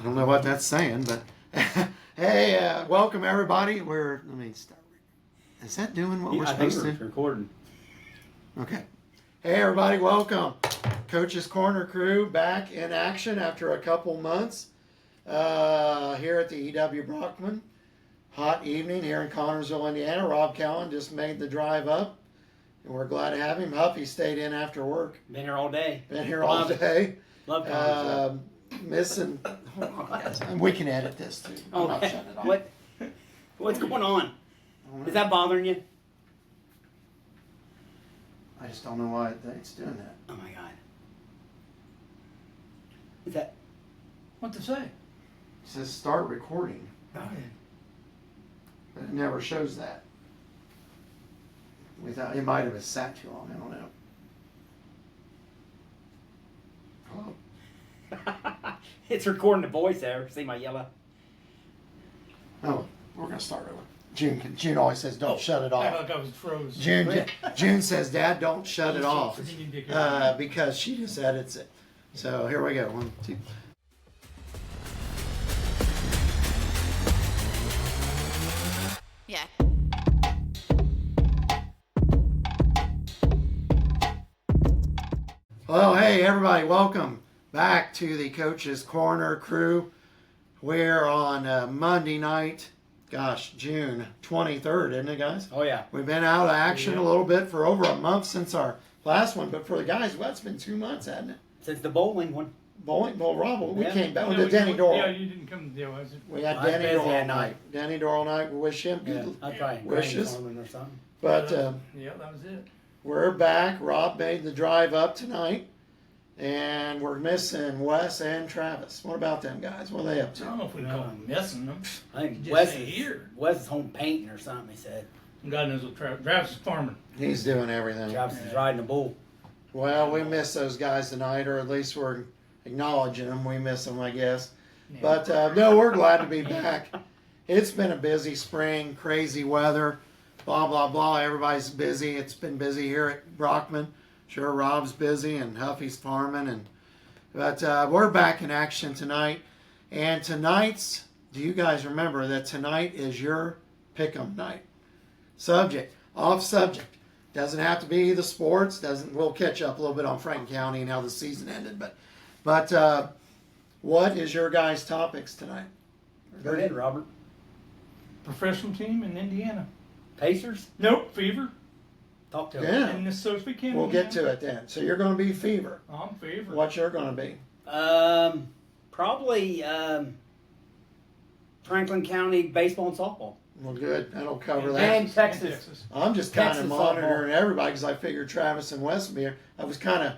don't know what that's saying, but hey, welcome everybody. Let me start. Is that doing what we're supposed to? Recording. Okay. Hey everybody, welcome. Coach's Corner crew back in action after a couple months here at the E.W. Brockman. Hot evening here in Connersville, Indiana. Rob Callen just made the drive up, and we're glad to have him. Huffy stayed in after work. Been here all day. All day. Love Connersville. Missing. And we can edit this too. I'm not shutting it off. What's going on? Is that bothering you? I just don't know why it's doing that. Oh my God. Is that? What to say? It says start recording, Oh, but it never shows that. It might have been sat too long. I don't know. Hello? It's recording the voice there. See my yellow? Oh, we're gonna start over. June always says, "Don't shut it I off." thought I was froze. June says, "Dad, don't shut it off," Yeah. because she just edits it. So here we go. 1, 2. Yeah. Well, hey everybody, welcome back to the Coach's Corner crew. We're on Monday night. Gosh, June 23rd, isn't it, guys? Oh yeah. We've been out of action a little bit for over a month since our last one, but for the guys, well, it's been 2 months, hasn't it? Since the bowling one. Bowling, well, Rob, we Yeah. came back with the Denny Doral. Yeah, you didn't come. Yeah, was it? We had I was Denny busy Doral that night. night. Denny Doral night. We wish him Yeah. good. I'll try Wishes. farming or something. But Yeah, that was it. we're back. Rob made the drive up tonight, and we're missing Wes and Travis. What about them guys? What are they up I to? don't know if we call them messing them. I think Just Wes say here. Wes is home painting or something. He said. God knows what Travis is farming. He's doing everything. Travis is riding a bull. Well, we miss those guys tonight, or at least we're acknowledging them. We miss them, I guess. Yeah. But no, we're glad to be back. It's been a busy spring, crazy weather, blah, blah, blah. Everybody's busy. It's been busy here at Brockman. Sure, Rob's busy and Huffy's farming. But we're back in action tonight. And do you guys remember that tonight is your pick'em night? Subject, off subject. Doesn't have to be the sports. We'll catch up a little bit on Franklin County and how the season ended. But what is your guys' topics tonight? Go ahead, Robert. Professional team in Indiana. Pacers. Nope, Fever. Talk to him. Yeah, And this so speak we'll get to it then. So you're going to be Fever. I'm Fever. What's you're going to be? Probably Franklin County baseball and softball. Well, good. That'll cover that. And Texas. I'm just kind of Texas monitoring everybody because I figured Travis and Wes would be here. I was kind of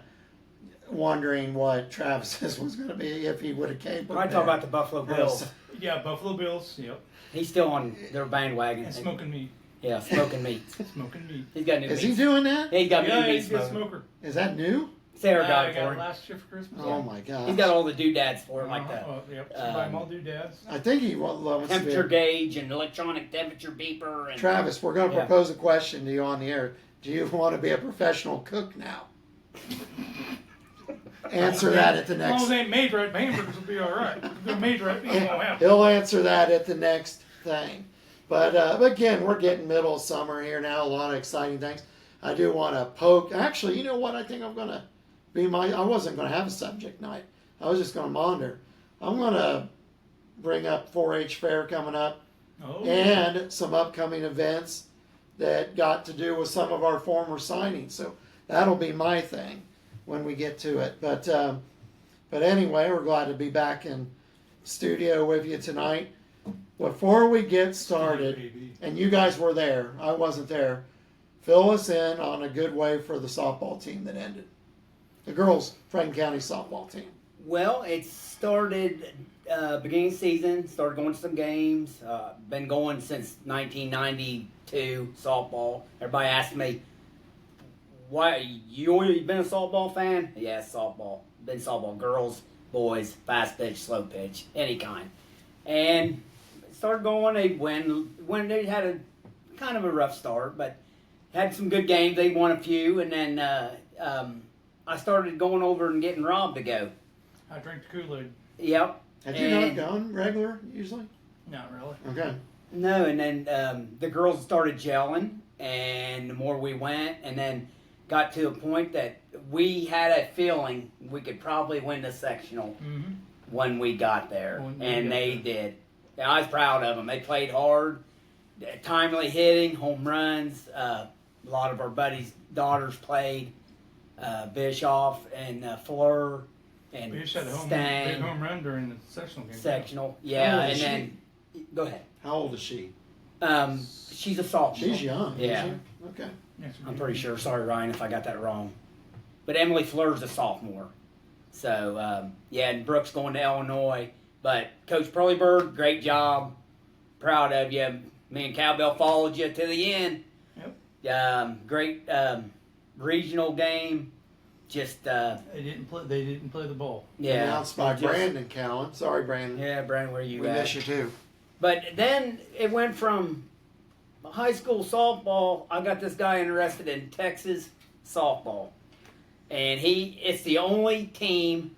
wondering what Travis's was going to be if he would have came. When I talk about the Buffalo Bills, Yeah, Buffalo Bills. Yep. he's still on their bandwagon. And smoking meat. Yeah, smoking meat. Smoking meat. He's got new Is meat. he doing that? He's got Yeah, new meat he's a good smoking. smoker. Is that new? Sarah got I it got for it him. last year for Christmas. Oh my gosh. He's got all the doodads for it, like that. Yep. Buy them all doodads. I think he wants to Temperature be. gauge and electronic temperature beeper. And Travis, we're going to Yeah. propose a question to you on the air. Do you want to be a professional cook now? Answer that at the As long next. as they ain't made right, my hamburgers will be all right. If they're made right, it won't happen. He'll answer that at the next thing. But again, we're getting middle of summer here now. A lot of exciting things. I do want to poke. Actually, you know what? I think I'm going to be I wasn't going to have a subject night. I was just going to monitor. I'm going to bring up 4-H fair coming up Oh. and some upcoming events that got to do with some of our former signings. So that'll be my thing when we get to it. But anyway, we're glad to be back in studio with you tonight. Before we get started, Baby. and you guys were there, I wasn't there, fill us in on a good way for the softball team that ended. The girls' Franklin County softball team. Well, it started beginning of season. Started going to some games. Been going since 1992 softball. Everybody asks me, "Why you always been a softball fan?" Yeah, softball. Been softball. Girls, boys, fast pitch, slow pitch, any kind. And started going. They when they had a kind of a rough start, but had some good games. They won a few, and then I started going over and getting Rob to go. I drank the Kool-Aid. Yep. Have you not gone regular usually? Not really. Okay. No, and then the girls started gelling, and the more we went, and then got to a point that we had a feeling we could probably win the sectional Mm-hmm. when we got there, When you and got they there. did. Yeah, I was proud of them. They played hard, timely hitting, home runs. A lot of our buddies' daughters played. Bischoff and Fleur and We just had a big Stang. home run during the sectional game. Sectional, How yeah, old and is then go ahead. How old is she? She's a sophomore. She's young. isn't Yeah. she? Okay. Yes, we I'm did. pretty sure. Sorry, Ryan, if I got that wrong. But Emily Fleur's a sophomore. So, yeah, and Brooks going to Illinois. But Coach Pearlybird, great job. Proud of you. Me and Cowbell followed you to the end. Yep. Great regional game. Just, They didn't play the ball. yeah. Announced by just- Brandon Cowan. Sorry, Brandon. Yeah, Brandon, where you We at? miss you too. But then it went from high school softball. I got this guy interested in Texas softball, and it's the only team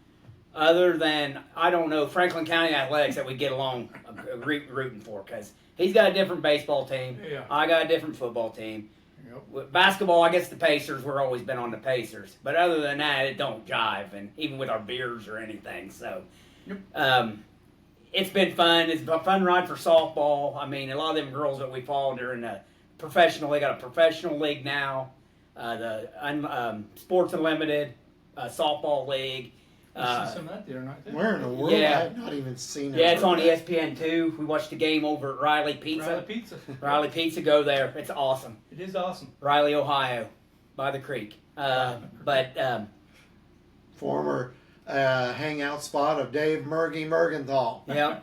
other than I don't know Franklin County Athletics that we get along rooting for because he's got a different baseball team. Yeah. I got a different football team. Yep. With basketball, I guess the Pacers. We're always been on the Pacers, but other than that, it don't jive, and even with our beers or anything. So. Yep. It's been fun. It's a fun ride for softball. I mean, a lot of them girls that we followed are in a professional. They got a professional league now, the Sports Unlimited softball league. I see some of that there, not there. Where in the world? Yeah. I have not even seen it. Yeah, it's on ESPN2. We watched the game over at Riley Pizza. Riley Pizza. Riley Pizza, go there. It's awesome. It is awesome. Riley, Ohio, by the creek. But Former hangout spot of Dave Mergenthal yeah,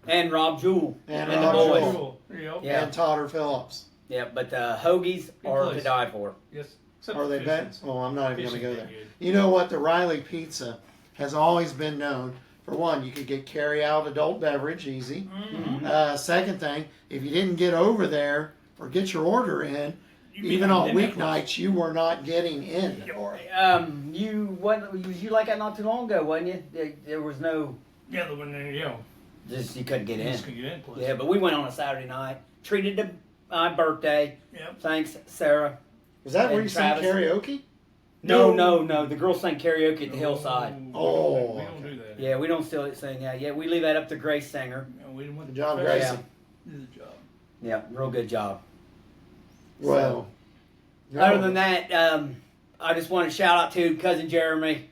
and Rob Jewell And the Rob boys. Jewell. Yep. Yeah. and Totter Phillips. Yeah, but the Hoagies are to place. die for. Yes. Except Are for they fishing. bet? Well, I'm not even going to Fishing's go there. been good. You know what? The Riley Pizza has always been known for one. You could get carry out adult beverage easy. Mm-hmm. Second thing, if you didn't get over there or get your order in, You mean even I on didn't have weeknights, you were not getting in the door. You like that not too long ago, wasn't you? There was no, Yeah, the one there, just you couldn't get you in. just could get in place. Yeah, but we went on a Saturday night, treated my birthday. Yep. Thanks, Sarah. Was that where And you sang Travis. karaoke? No. The girls sang karaoke at the hillside. Oh, we don't do that. Yeah, we don't still sing that. Yeah, we leave that up to Grace Singer. No, we didn't want Good the job, professionals Gracie. to do the job. Yeah, real good job. Well, Other than that, I just want to shout out to cousin Jeremy.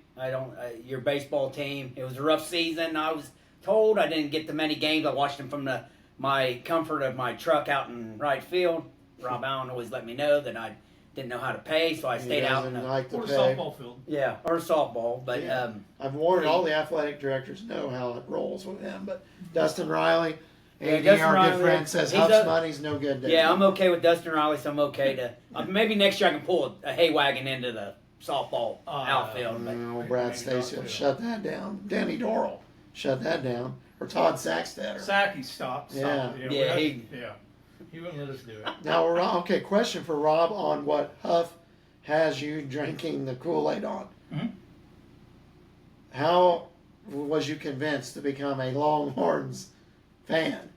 Your baseball team. It was a rough season. I was told I didn't get to many games. I watched them from my comfort of my truck out in right field. Rob Allen always let me know that I didn't know how to pay, so I he stayed out in doesn't the like to Or the pay. softball field. or softball. But Yeah. I've warned all the athletic directors know how it rolls with him, but Dustin Riley, Yeah, AD, Dustin our Riley, good friend, says he's Huff's a- money's no good. Dave. yeah, I'm okay with Dustin Riley, so I'm okay to maybe next year I can pull a hay wagon into the softball outfield. But Oh, Brad Stacy will shut that down. Danny Dorrell shut that down. Or Todd Sackstetter. Sacky stopped. Yeah. Yeah, He wouldn't let us do it. Now, Rob, okay, question for Rob on what Huff has you drinking the Kool-Aid on. Mhm. How was you convinced to become a Longhorns fan?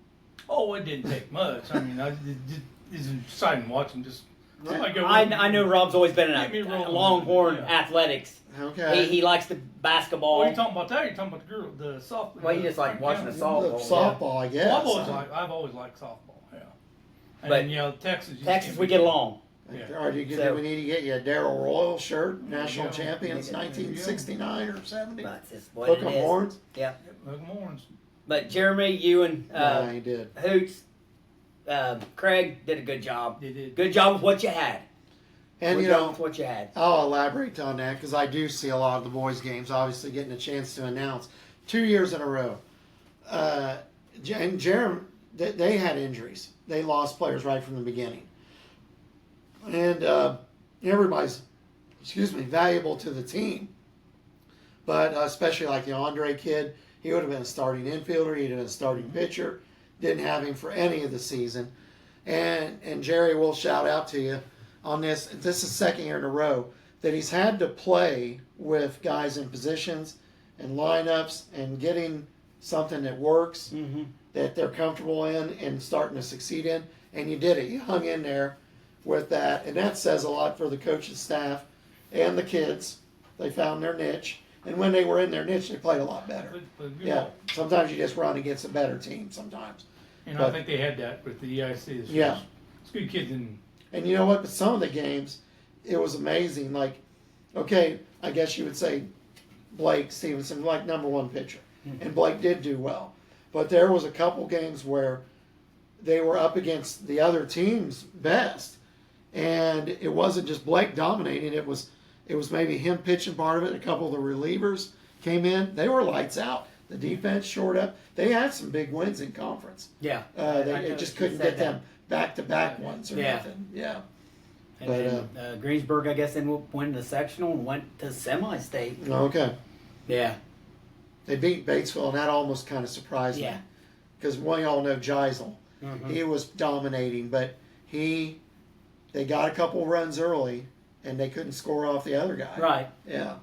Oh, it didn't take much. I mean, it's exciting watching. Just I know Rob's always been Get me in a rolling. Longhorn Yeah. athletics. Okay. He likes the basketball. What are you talking about that? You're talking about the girl, the softball. Well, he just like watching the The softball. softball, I guess. Well, I've always liked softball. Yeah. And But then, Texas. you Texas, can't we beat get them. along. Yeah. Or do So- we need to get you a Darrell Royal shirt, national go. champions, There you go. 1969 or 70? That's just what Hook it 'em is. horns? Yeah. Look Morns. But Jeremy, you and Yeah, he did. Hoots, Craig did a good job. They did. Good job with what you had. And Good you job know, with what you had. I'll elaborate on that because I do see a lot of the boys' games. Obviously, getting a chance to announce 2 years in a row. And Jeremy, they had injuries. They lost players right from the beginning, and everybody's, valuable to the team. But especially like the Andre kid, he would have been a starting infielder. He'd have been a starting pitcher. Didn't have him for any of the season. And Jerry will shout out to you on this. This is second year in a row that he's had to play with guys in positions and lineups and getting something that works, Mm-hmm. that they're comfortable in and starting to succeed in, and you did it. You hung in there with that, and that says a lot for the coaching staff and the kids. They found their niche, and when they were in their niche, they played a lot better. Good Yeah, ball. sometimes you just run against a better team sometimes. And But- I think they had that with the EIC. Yeah. It's good kids and And you know what? But some of the games, it was amazing. Like, okay, I guess you would say Blake Stevenson, like #1 pitcher. And Blake did do well. But there was a couple games where they were up against the other team's best. And it wasn't just Blake dominating. It was maybe him pitching part of it. A couple of the relievers came in. They were lights out. The defense shored up. They had some big wins in conference. Yeah. They just couldn't get them back-to-back ones or Yeah. nothing. Yeah. And But, then Greensburg, I guess, then went to sectional and went to semi-state. Okay. Yeah. They beat Batesville, and that almost kind of surprised me. Yeah. Because we all know Geisel. Mhm. He was dominating, but they got a couple runs early, and they couldn't score off the other guy. Right. Yeah.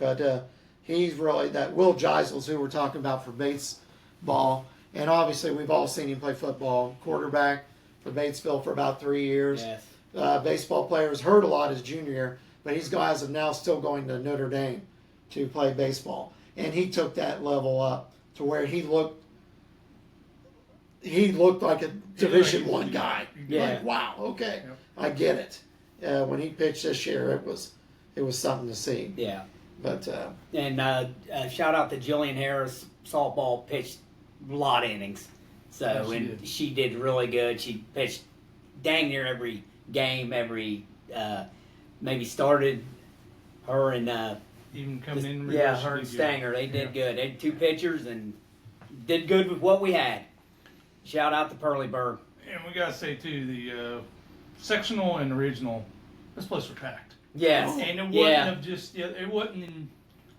But he's really, that Will Geisel's who we're talking about for baseball. And obviously, we've all seen him play football. Quarterback for Batesville for about 3 years. Yes. Baseball players hurt a lot his junior year, but he's guys are now still going to Notre Dame to play baseball. And he took that level up to where he looked like a Division One guy. Yeah. Like, wow, okay, Yep. I get it. When he pitched this year, it was something to see. Yeah. But And shout out to Jillian Harris. Softball pitched a lot of innings. So, Yeah, she and did. she did really good. She pitched dang near every game, maybe started her and even coming in. yeah, reverse, her and did good. Stanger. They did good. They had 2 pitchers and did good with what we had. Shout out to Pearlieburg. And we gotta say too, the sectional and the regional, this place was packed. Yes. And it wasn't Yeah. of just it wasn't in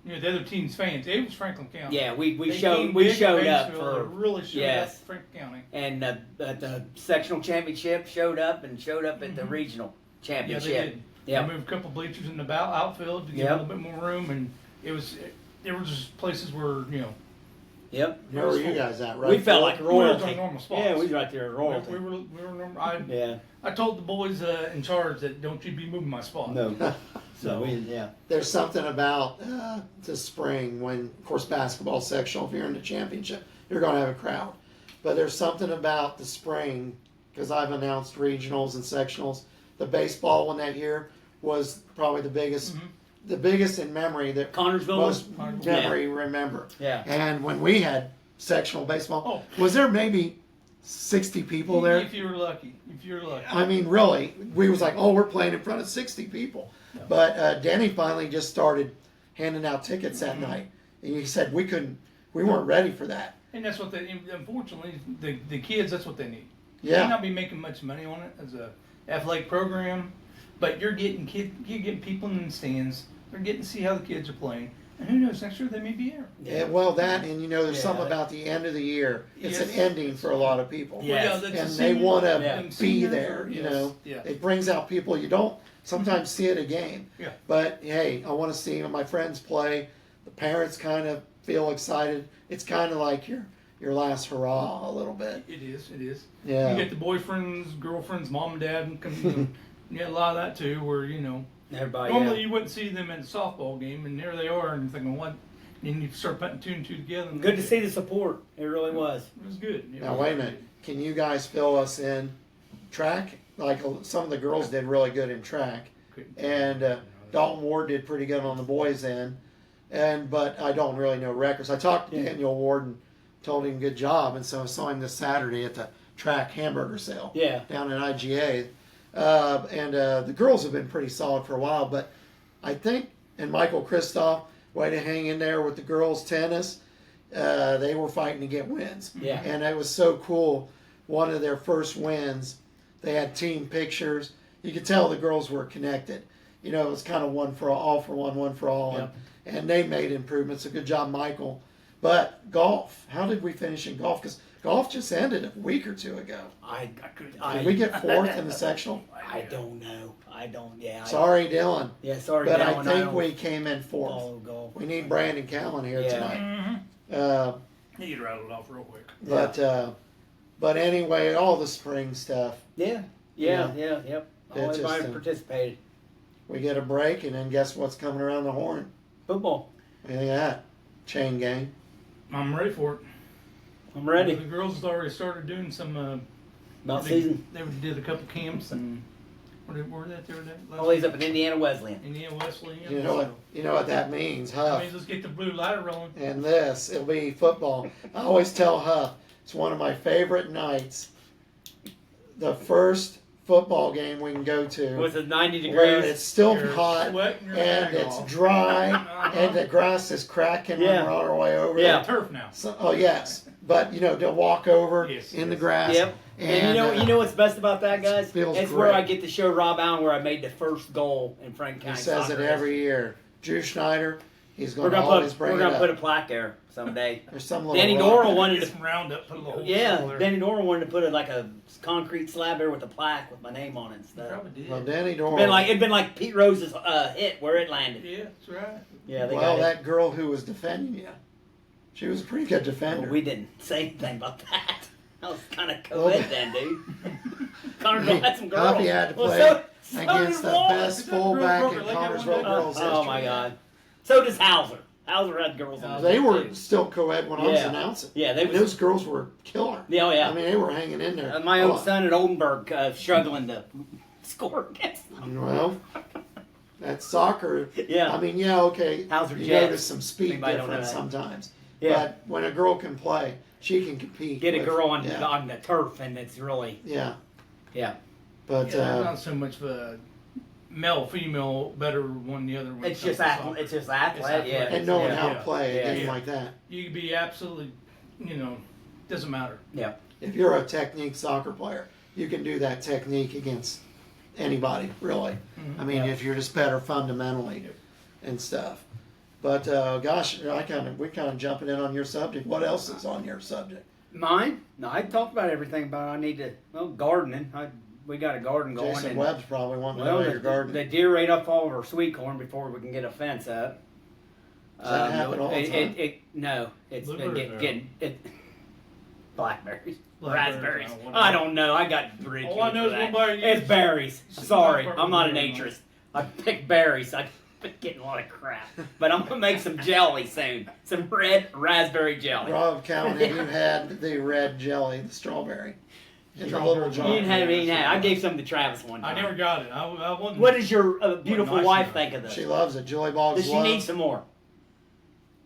the other team's fans. It was Franklin County. Yeah, we They showed came we big in showed up Batesville. for They really showed yes. up for Franklin County. and the sectional championship showed up at the regional Yeah, they championship. did. Yeah. They moved a couple bleachers in the outfield to give Yep. a little bit more room, and there were just places where Yep. where were you guys at? Right? We felt like we were in royalty. normal spots. Yeah, we was right there at royalty. We were normal. Yeah. I told the boys in charge that don't you be moving my spot. No. So yeah. There's something about the spring when, of course, basketball sectional. If you're in the championship, you're going to have a crowd. But there's something about the spring because I've announced regionals and sectionals. The baseball one that year was probably the biggest, the biggest in memory that Connorsville. most Connorsville. memory remember. Yeah. And when we had sectional baseball, was there maybe 60 people there? If you were lucky. I mean, really, we was like, oh, we're playing in front of 60 people. No. But Denny finally just started handing out tickets that night. And he said we weren't ready for that. And that's what unfortunately, the kids, that's what they need. You Yeah. may not be making much money on it as a athletic program, but you're getting people in the stands. They're getting to see how the kids are playing. And who knows, next year they may be here. Yeah, well, that, and there's Yeah. something about the end of the year. It's an Yes. ending for a lot of people. Yes. that's And the they seniors, want to Yeah. be seniors there, are- you yes, know. yeah. It brings out people you don't sometimes see at a game. Yeah. But hey, I want to see my friends play. The parents kind of feel excited. It's kind of like your last hurrah a little bit. It is. Yeah. You get the boyfriends, girlfriends, mom and dad, and come, you get a lot of that too, where, Everybody. normally you wouldn't see them at a softball game, and there they are, and you're thinking, what? And you start putting 2 and 2 together. And Good to see the support. It really was. It was good. Now wait a minute. Can you guys fill us in track? Like some of the girls did really good in track, and Dalton Ward did pretty good on the boys end. But I don't really know records. I talked to Daniel Ward and told him good job, and so I saw him this Saturday at the track hamburger sale Yeah. down at IGA. The girls have been pretty solid for a while, but I think, and Michael Kristoff, way to hang in there with the girls tennis. They were fighting to get wins. Yeah. And it was so cool. One of their first wins, they had team pictures. You could tell the girls were connected. It was kind of one for all. Yep. And they made improvements. A good job, Michael. But golf, how did we finish in golf? Because golf just ended a week or two ago. Did we get fourth in the sectional? I don't know. I don't. Yeah. Sorry, Dylan. Yeah. Sorry. But Dylan, I think don't we came in fourth. follow golf. We need Brandon Callen here Yeah. tonight. He'd rattle it off real quick. But anyway, all the spring stuff. Yep. All It's everybody just, participated. We get a break, and then guess what's coming around the horn? Football. Look at that. Chain gang. I'm ready for it. I'm ready. The girls already started doing some. About season. They did a couple camps and where were that the other day? Oh, he's up in Indiana Wesleyan. Indiana Wesleyan. You know what that means, That Huff. means let's get the blue ladder rolling. And it'll be football. I always tell Huff, it's one of my favorite nights. The first football game we can go to. With the 90 Where degrees. it's still You're hot sweating your and bag it's off. dry and the grass is cracking when Yeah. we're on our way over Yeah. there. Turf now. So, oh yes, but to walk over Yes, in the yes. grass. Yep. And you know what's best about that, guys? Feels It's where great. I get to show Rob Allen where I made the first goal in Franklin He County. says it soccer every year. Drew Schneider, he's We're going to always bring we're it gonna up. put a plaque there someday. There's some little Danny rock. Doral wanted Get to. some roundup, put a little Yeah, hole there. Danny Doral wanted to put a concrete slab there with a plaque with my name on it and You stuff. probably did. Well, Danny Doral. It'd been like Pete Rose's hit where it landed. Yeah, that's right. Yeah, they Well, got it. that girl who was defending you, she was a pretty good defender. Well, we didn't say anything about that. I was kind of Well, co-ed then, dude. Connor had some girls. Huffy had to Well, play so against did the Walt. best fullback in Connersville girls Oh history. my God. So does Hauser. Hauser had girls on They his were team, too. still co-ed when I was Yeah. announcing. Yeah, they was. Those girls were killer. Yeah, oh, yeah. I mean, they were hanging in there. My own Well, son at Oldenburg struggling to score against them. Well, that's soccer. Yeah. I mean, yeah, okay. Hauser You Jets. notice some speed Anybody don't know difference that. sometimes. Yeah. But when a girl can play, she can compete. Get a with- girl on yeah. the turf, and it's really Yeah. yeah. But Yeah, there's not so much of a male, female, better one the other one. It's just athlete. It's just athlete. Yeah. and knowing yeah. how to play a Yeah. game Yeah. like that. You could be absolutely, doesn't matter. Yeah. If you're a technique soccer player, you can do that technique against anybody, really. Mhm. I mean, Yeah. if you're just better fundamentally Yep. and stuff. But gosh, we're kind of jumping in on your subject. What else is on your subject? Mine? No, I talked about everything, but I need to. Well, gardening. We got a garden going. Jason and, Webb's probably wanting to well, know your garden. the deer ate up all of our sweet corn before we can get a fence up. Does that happen all the time? No, it's been Blueberries getting blackberries, Blackberries, raspberries. whatever. I don't know. I got bridge. All I know is that. one bar It's you- berries. It's Sorry, not I'm not an blueberry, naturist. I pick berries. I've been getting a lot of crap, but I'm gonna make some jelly soon. Some red raspberry jelly. Rob Cowan, have you had the red jelly, the strawberry? In the little Strawberry. jar. You didn't have any now. I gave some to Travis one I time. never got it. I wasn't. What does your beautiful nice wife enough. think of this? She loves it. Julie Boggs Does she loves need some more?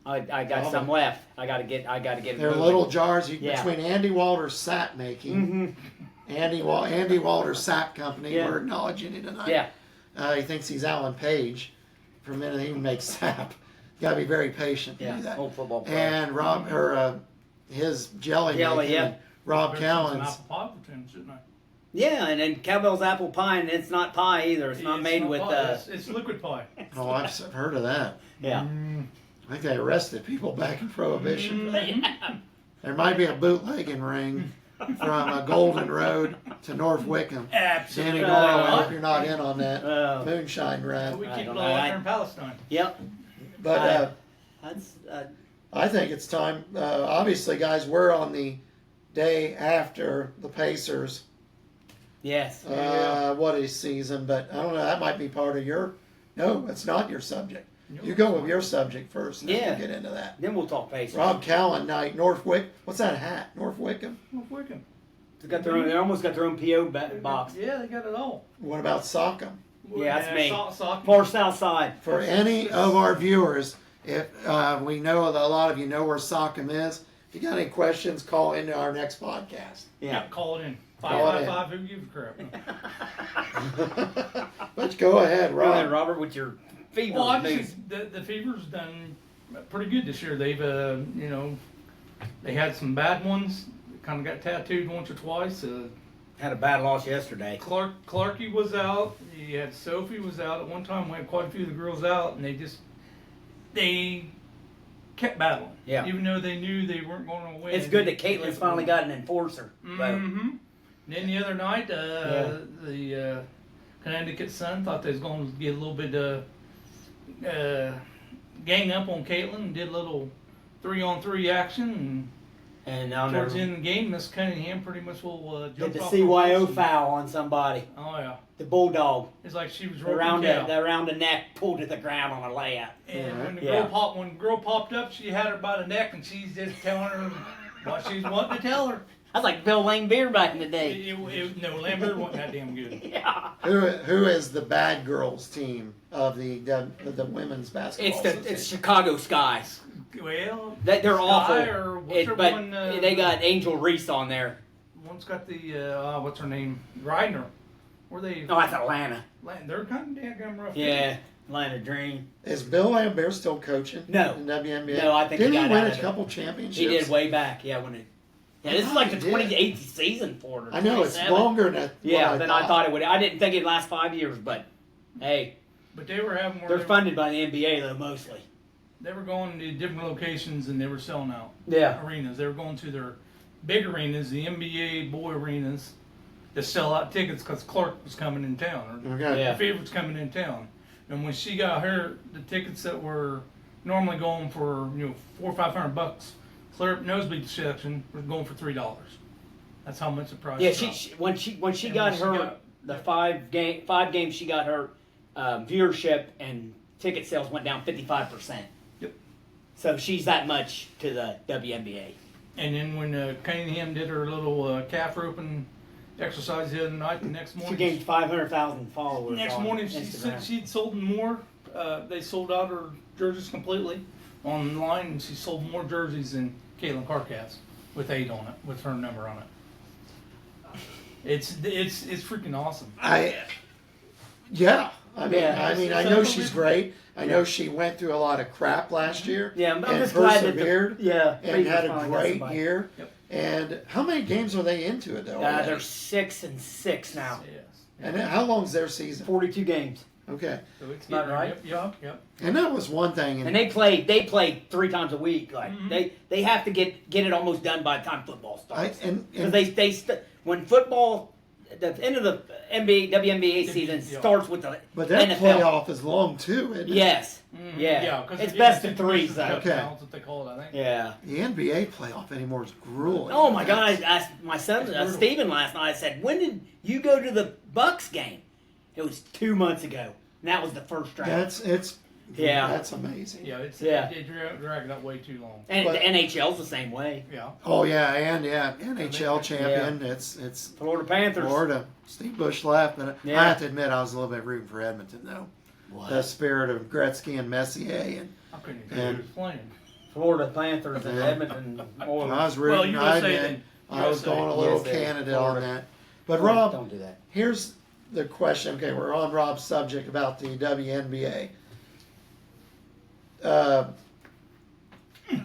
I got Well, some left. I gotta get it. They're moving. little jars Yeah. between Andy Walter's sap making. Mhm. Andy Walter's sap company. Yeah. We're acknowledging it tonight. Yeah. He thinks he's Alan Page. For a minute, he makes sap. You gotta be very patient to Yeah. do that. Old football player. And his jelly Jelly, making, yeah. and Rob Better send some Cowan's. apple pie for Tim, shouldn't I? Yeah, and then Cowbell's apple pie, and it's not pie either. It's not made with. pie. It's liquid pie. Oh, I've heard of that. Yeah. I think they arrested people back in Prohibition. Yeah. There might be a bootlegging ring from Golden Road to North Wickham. Absolutely. Danny Doyle, I hope you're not in on that Oh. moonshine run. We I keep don't it know. all out there in Palestine. Yep. But That's. I think it's time. Obviously, guys, we're on the day after the Pacers. Yes. What is season? But I don't know. That might be part of your. No, it's not your subject. You go with your subject first. And then Yeah. we'll get into that. Then we'll talk Pacers. Rob Cowan night, North Wick. What's that hat? North Wickham. North Wickham. They almost got their own PO box. Yeah, they got it all. What about Sockham? Yeah, that's me. Sock. Far South Side. For any of our viewers, if we know that a lot of you know where Sockham is, if you got any questions, call into our next podcast. Yeah, call it in. Call it in. 555, who gives a crap? But go ahead, Go ahead, Rob. Robert, with your fever Well, I news. just, the Fever's done pretty good this year. They've, they had some bad ones. Kind of got tattooed once or twice. Had a bad loss yesterday. Clarky was out. You had Sophie was out. At one time, we had quite a few of the girls out, and they kept battling. Yeah. Even though they knew they weren't going to win. It's good that They Caitlin's kept finally going. got an enforcer. Mm-hmm. Then the other night, the Connecticut Sun thought they was going to get a little bit gang up on Caitlin and did a little 3-on-3 action, and And I Towards never the end of the game, Miss Cunningham pretty much will did jump the off CYO horse and- foul on somebody. Oh yeah, The bulldog it's like she was around roping cow. around the neck, pulled to the ground on a layup. And when the Yeah. girl popped up, she had her by the neck, and she's just telling her what she's wanting to tell her. That's like Bill Lane beer back in the day. No, Lambert wasn't that damn good. Yeah. Who is the bad girls team of the women's basketball? It's Chicago Skies. Well, They're Sky awful. Or what's her But one? they got Angel Reese on there. One's got the what's her name? Reiner. Were they? Oh, that's Atlanta. They're kind of damn rough. Yeah, Atlanta Dream. Is Bill Lambert still coaching? No. In WNBA? No, I think Didn't he he got win out a of it. couple championships? He did way back. Yeah, when it. Yeah, this is like the He did. 28th season for her. I know it's 27. longer than Yeah, what than I thought it would. I didn't think it'd last 5 years, but hey, But they were having they're funded by the NBA though mostly. They were going to different locations and they were selling out Yeah. arenas. They were going to their big arenas, the NBA boy arenas, to sell out tickets because Clark was coming in town, or Okay. Yeah. the favorite's coming in town. And when she got her, the tickets that were normally going for $400 or $500, clear nosebleed section was going for $3. That's how much the price. Yeah, dropped. when she got her the five games she got her viewership and ticket sales went down 55%. Yep. So she's that much to the WNBA. And then when Cunningham did her little calf roping exercise the other night, the next She morning. gained 500,000 followers. Next on morning, she Instagram. said she'd sold more. They sold out her jerseys completely online, and she sold more jerseys than Caitlin Clark has, with 8 on it, with her number on it. It's freaking awesome. Yeah. I mean, I know It's she's great. I know she went through a lot of crap last year. Yeah, I'm and just glad that persevered the and had a finally got great somebody. year. Yep. And how many games are they into it though? already? They're 6-6 now. Yes. And how long's their season? 42 games, Okay. So it's About getting right. Yep. And that was one thing. and they play 3 times a week. Like Mhm. they have to get it almost done by the time football starts. and Because when football, the end of the WNBA season Yeah. starts with the but that NFL. playoff is long too, isn't it? Yes. Mm, Yeah. 'cause It's they're best getting of 3, situations so. cup Okay. now, That's what they call it, I think. Yeah. The NBA playoff anymore is grueling. Oh my God! I asked my son It's brutal. Steven last night. I said, "When did you go to the Bucks game?" It was 2 months ago. And that was the first round. Yeah. Yeah. That's amazing. Yeah, Yeah. It dragged out way too long. And But- the NHL's the same way. Yeah. Oh yeah, and NHL champion. It's Florida Panthers. Florida. Steve Bush left, but Yeah. I have to admit I was a little bit rooting for Edmonton though. What? The spirit of Gretzky and Messier, and I couldn't even tell who was playing. Florida Panthers and Yeah. Edmonton Oilers. I was Well, rooting. I USA admit then. I was USA. going a little USA, Canada on Florida. that. But Don't- Rob, don't do that. here's the question. Okay, we're on Rob's subject about the WNBA.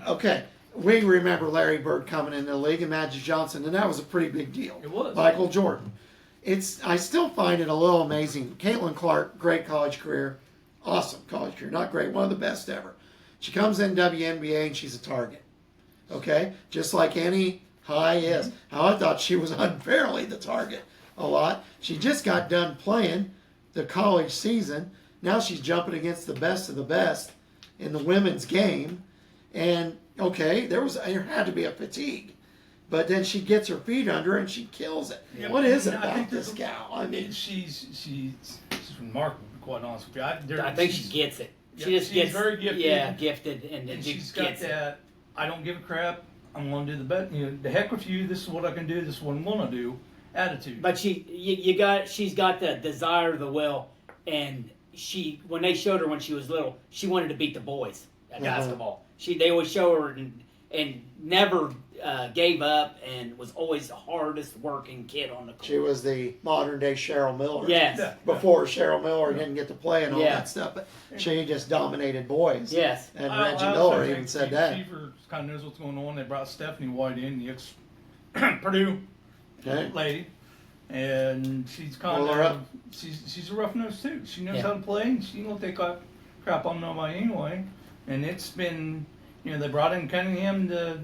Okay, we remember Larry Bird coming into the league and Magic Johnson, and that was a pretty big deal. It was. Michael Jordan. I still find it a little amazing. Caitlin Clark, great college career, awesome college career, not great, one of the best ever. She comes in WNBA and she's a target. Okay, just like any high is. How I thought she was unfairly the target a lot. She just got done playing the college season. Now she's jumping against the best of the best in the women's game. And okay, there had to be a fatigue. But then she gets her feet under her and she kills it. Yeah, What is it I think about this there's gal? I mean, she's remarkable, to be quite honest with you. I think she gets it. She Yeah, just she's gets very gifted. Yeah, gifted, and and she she's got gets it. that. I don't give a crap. I'm going to do the bet. The heck with you. This is what I can do. This is what I'm going to do. Attitude. But she's got the desire, the will, and when they showed her when she was little, she wanted to beat the boys at basketball. They always show her and never gave up and was always the hardest working kid on the court. she was the modern day Cheryl Miller. Yes. Yeah. Before Cheryl Miller didn't get to play and all Yeah. that stuff, but she just dominated boys. Yes. And I Reggie also Miller think even said Steve that. Sheffer kind of knows what's going on. They brought Stephanie White in, the ex Purdue Okay. lady, and she's kind Pull her of up. she's a rough nose too. She knows Yeah. how to play, and she don't take crap on nobody anyway. And it's been, they brought in Cunningham to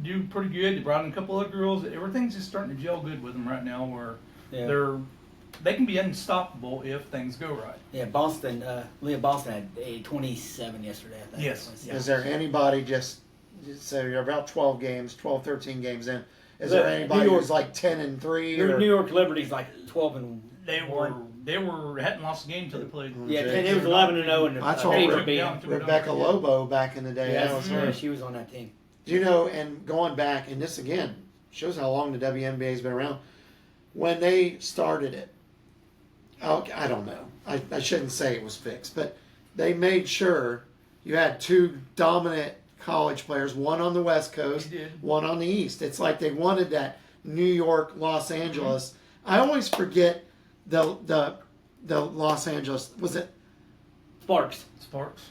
do pretty good. They brought in a couple of girls. Everything's just starting to gel good with them right now, where they can be unstoppable if things go right. Yeah, Boston. Leah Boston had a 27 yesterday, I think. Yes. Is there anybody just So you're about 12 games, 12, 13 games in. Is The there anybody New York- who's like 10-3? New Or, York Liberty's like 12-1. They hadn't lost a game until they played. Yeah, Okay. it was 11-0 in the That's all Patriot right. beat Down them. to- Rebecca Lobo back in the day. That was her. Yeah, she was on that team. Do you know, and going back, and this again shows how long the WNBA's been around. When they started it, I don't know. I shouldn't say it was fixed, but they made sure you had two dominant college players, one on the West Coast, They did. one on the East. It's like they wanted that New York, Los Angeles. I always forget the Los Angeles. Was it? Sparks. Sparks.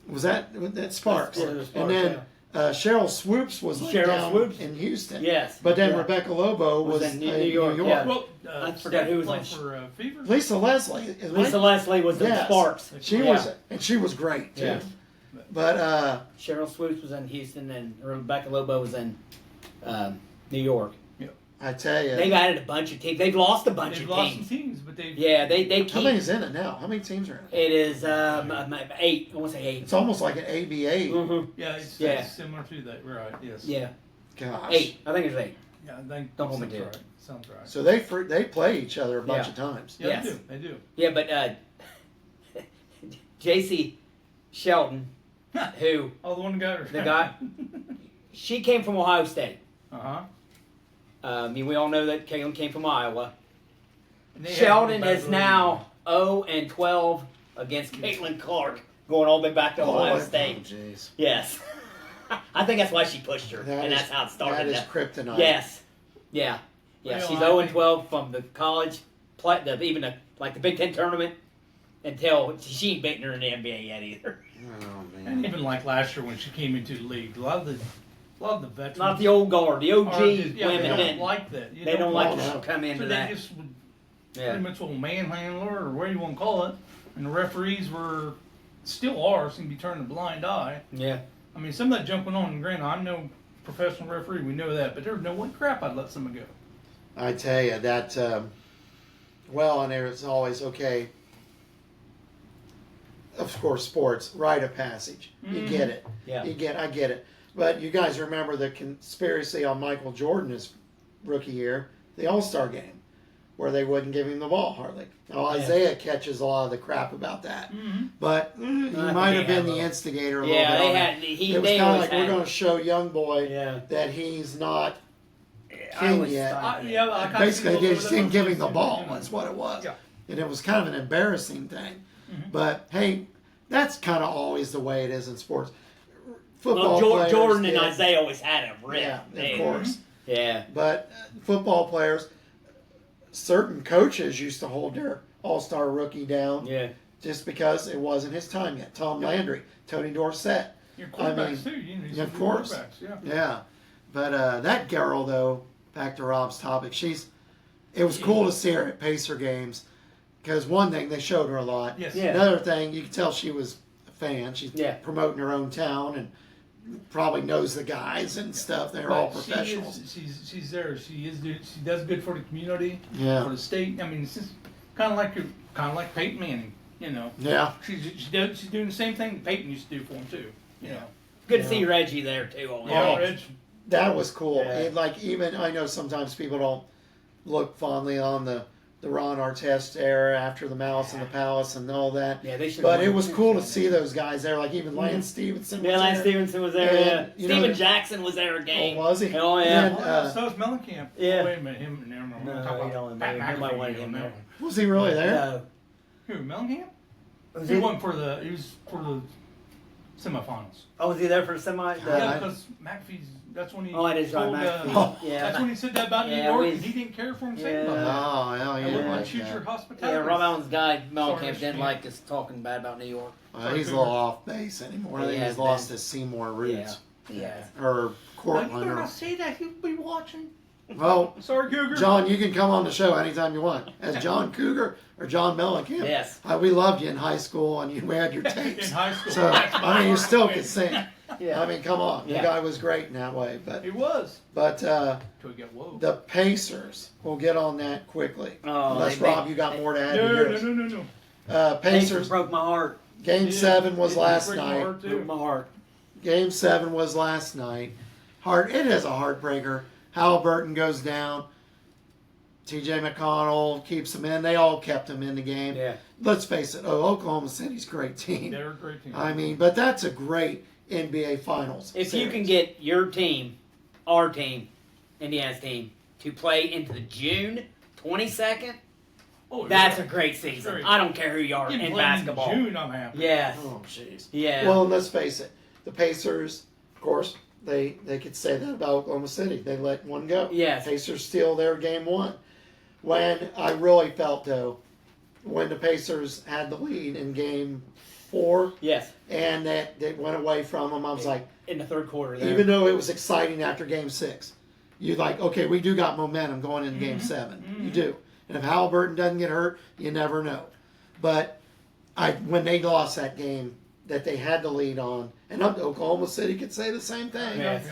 Was that Sparks? Yeah, it was Sparks, and then Cheryl Swoops was like Cheryl down Swoops? in Houston. Yes. But then Yeah. Rebecca Lobo was in in New York, yeah. Well, I forgot who was played on- for Fever. Lisa Leslie. Lisa Leslie was in Yes. Sparks. She Yeah. was, and she was great too. Yeah. But Cheryl Swoops was in Houston, and Rebecca Lobo was in New York. I tell you, They've added a bunch of teams. They've lost a bunch They've of lost some teams. teams, but they've. Yeah, they how keep. many's in it now? How many teams are in it? It is 8. I want to say 8. It's almost like an ABA. Mm-hmm. Yeah, it's Yeah. similar to that. Right. Yes. Yeah, Gosh. 8. I think it's 8. Yeah, I think Don't hold me sounds to it. right. Sounds right. So they play each other a bunch Yeah. of times. Yeah, Yes. they do. They do. Yeah, but J.C. Shelton, who Oh, the one who got her. The guy- she came from Ohio State. Uh huh. I mean, we all know that Caitlin came from Iowa. And they had Sheldon bad is luck. now 0-12 against Caitlin Clark, going all the way back to Ohio Oh, State. jeez. Yes. I think that's why she pushed her, That and is- that's how it started. That is kryptonite. Yes. Yeah. Yeah. Well, She's I 0-12 from the college, even the Big Ten tournament, until she ain't beaten her in the NBA yet either. Oh And man. even like last year when she came into the league, a lot of the veterans. Not the old guard, the OG are just- yeah, women They don't didn't. like that. You They don't like want to that. come into So that. they just would Yeah. pretty much will manhandle her or whatever you want to call it, and the referees still are seem to be turning a blind eye. Yeah. I mean, some of that jumping on. And granted, I'm no professional referee, we know that, but there's no one crap I'd let someone go. I tell you that. Well, and there's always okay. Of course, sports rite of passage. You Mhm. get it. Yeah. I get it. But you guys remember the conspiracy on Michael Jordan's rookie year, the All-Star game, where they wouldn't give him the ball hardly. Now Yeah. Isaiah catches a lot of the crap about that, Mm-hmm. but he I might think have they been have the a- instigator a Yeah, little bit. they on had. it. He. It was They kind of always like had. we're going to show young boy Yeah. that he's not I king was yet. stunned. Yeah, I kinda Basically, see they what just they're didn't give him doing. the ball. That's what it was. Yeah. And it was kind of an embarrassing thing. Mhm. But hey, that's kind of always the way it is in sports. Football Well, players Jordan and did- Isaiah always had a rip. Yeah, They- of course. Yeah. But football players, certain coaches used to hold their all-star rookie down Yeah. just because it wasn't his time yet. Tom Landry, Tony Dorsett. Your I quarterbacks mean, too. You know, yeah, of course. Quarterbacks, yeah. Yeah. But that girl, though, back to Rob's topic, it was cool to see her at Pacer games because one thing, they showed her a lot. Yes. Yeah. Another thing, you could tell she was a fan. She's Yeah. promoting her own town and probably knows the guys and stuff. They're all But professionals. She's there. She does good for the community, for Yeah. the state. I mean, it's just kind of like Peyton Manning. You know, Yeah. she's doing the same thing Peyton used to do for him too. You know, Good to see Reggie there too. On Yeah. that. Reg, That was cool. Yeah. And like even I know sometimes people don't look fondly on the Ron Artest era after the Malice in the Palace and all that. Yeah, they should. But it was cool to see those guys there. Like even Lance Stevenson. Yeah, was Lance there. Stevenson was there. And, Yeah. you know, Steven Jackson was there a game. Oh, was he? Oh yeah. And, so was Mellencamp. Yeah. Oh, wait a minute, him. Never mind. No, We're talking you don't about want Pat him. Nobody McAfee wanted on him that there. one. Was he really there? No. Who, Mellencamp? Was He he? won he was for the semifinals. Oh, was he there for the semi? Yeah, Yeah, I- because McAfee's. That's when he. Oh, it is right, told, McAfee. Oh. Yeah. That's when he said that about New Yeah, York, we- and he didn't care for him saying Yeah. about that. Oh, yeah, I he wouldn't didn't want like to choose your that. hospitality. Yeah, Rob Allen's guy, Mellencamp, Sorry, didn't Steve. like us talking bad about New York. He's a little off base anymore. I He think has he's lost been. his Seymour roots. Yeah. Or Now, you Cortland. better Or, not say that. He'll be watching. well, Sorry, Cougar. John, you can come on the show anytime you want. As John Cougar or John Mellencamp. Yes. We loved you in high school and we had your tapes. In high school. So, That's my I mean, you heart still win. could sing. Yeah. I mean, come on. Yeah. The guy was great in that way. He was. But Till he got woke. the Pacers, we'll get on that quickly. Oh, Unless, they- Rob, you got more to add to No, yours. no. Pacers Pacers, broke my heart. Game Yeah. 7 was It last breaks my night. heart, too. Broke my heart. Game 7 was last night. It is a heartbreaker. Halliburton goes down. T.J. McConnell keeps him in. They all kept him in the game. Yeah. Let's face it. Oklahoma City's a great team. They're a great team. I mean, but that's a great NBA Finals. If series. you can get your team, our team, Indiana's team, to play into the June 22nd, Oh, that's yeah. a great season. Great. I don't care who you are You can in play 'em basketball. June, I'm happy. Yes. Oh, jeez. Yeah. Well, let's face it. The Pacers, of course, they could say that about Oklahoma City. They let one go. Yes. Pacers steal their game 1. When I really felt, though, when the Pacers had the lead in game 4 yes. and that they went away from them, I was like, In the third quarter. There. even though it was exciting after game 6, you like, okay, we do got momentum going into game 7. You do. And if Halliburton doesn't get hurt, you never know. But when they lost that game that they had the lead on, and Oklahoma City could say the same thing, Yes.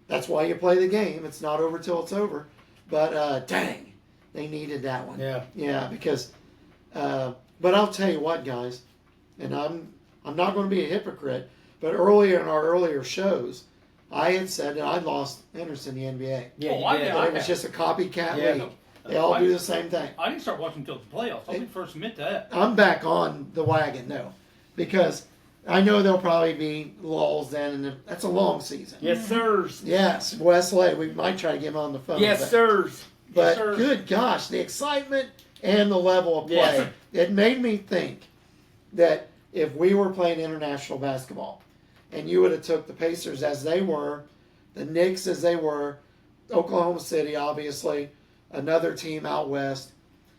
that's why you play the game. It's not over till it's over. But dang, they needed that one. Yeah. Yeah, because. But I'll tell you what, guys, and I'm not going to be a hypocrite. But earlier in our earlier shows, I had said that I lost interest in the NBA. Yeah, Oh, you I did. did. That it was just a copycat Yeah. league. They all do the same thing. I didn't start watching until the playoffs. I'll be the first to admit that. I'm back on the wagon though, because I know there'll probably be lulls then, and that's a long season. Yes, sirs. Yes, Wesley, we might try to get him on the phone. Yes, sirs. But Yes, sirs. good gosh, the excitement and the level of play, Yes. it made me think that if we were playing international basketball, and you would have took the Pacers as they were, the Knicks as they were, Oklahoma City, obviously, another team out west,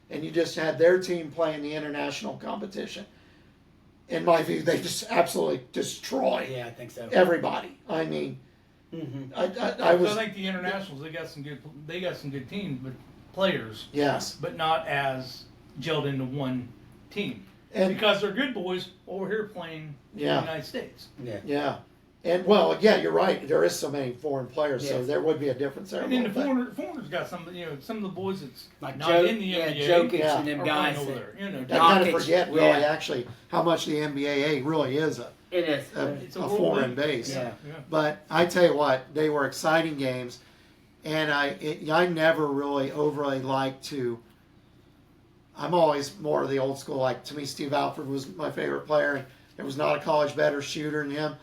and you just had their team playing the international competition. In my view, they just absolutely destroy Yeah, I think so. everybody. I mean, Mm-hmm. I I was, think the internationals they got some good teams, but players, yes. but not as gelled into one team And because they're good boys over here playing in Yeah. the United States. Yeah. yeah. And well, yeah, you're right. There is so many foreign players, so Yes. there would be a difference there. And then a the little bit. foreigners got some of the boys that's Like not Joe, in the NBA. Jokic Yeah. and them are guys. playing over that- there. You know, I kind of Jokic, forget really yeah. actually how much the NBA really is a It is. It's a world foreign league. base. Yeah. But I tell you what, they were exciting games, and I never really overly liked to. I'm always more of the old school. Like to me, Steve Alford was my favorite player, and there was not a college better shooter than him.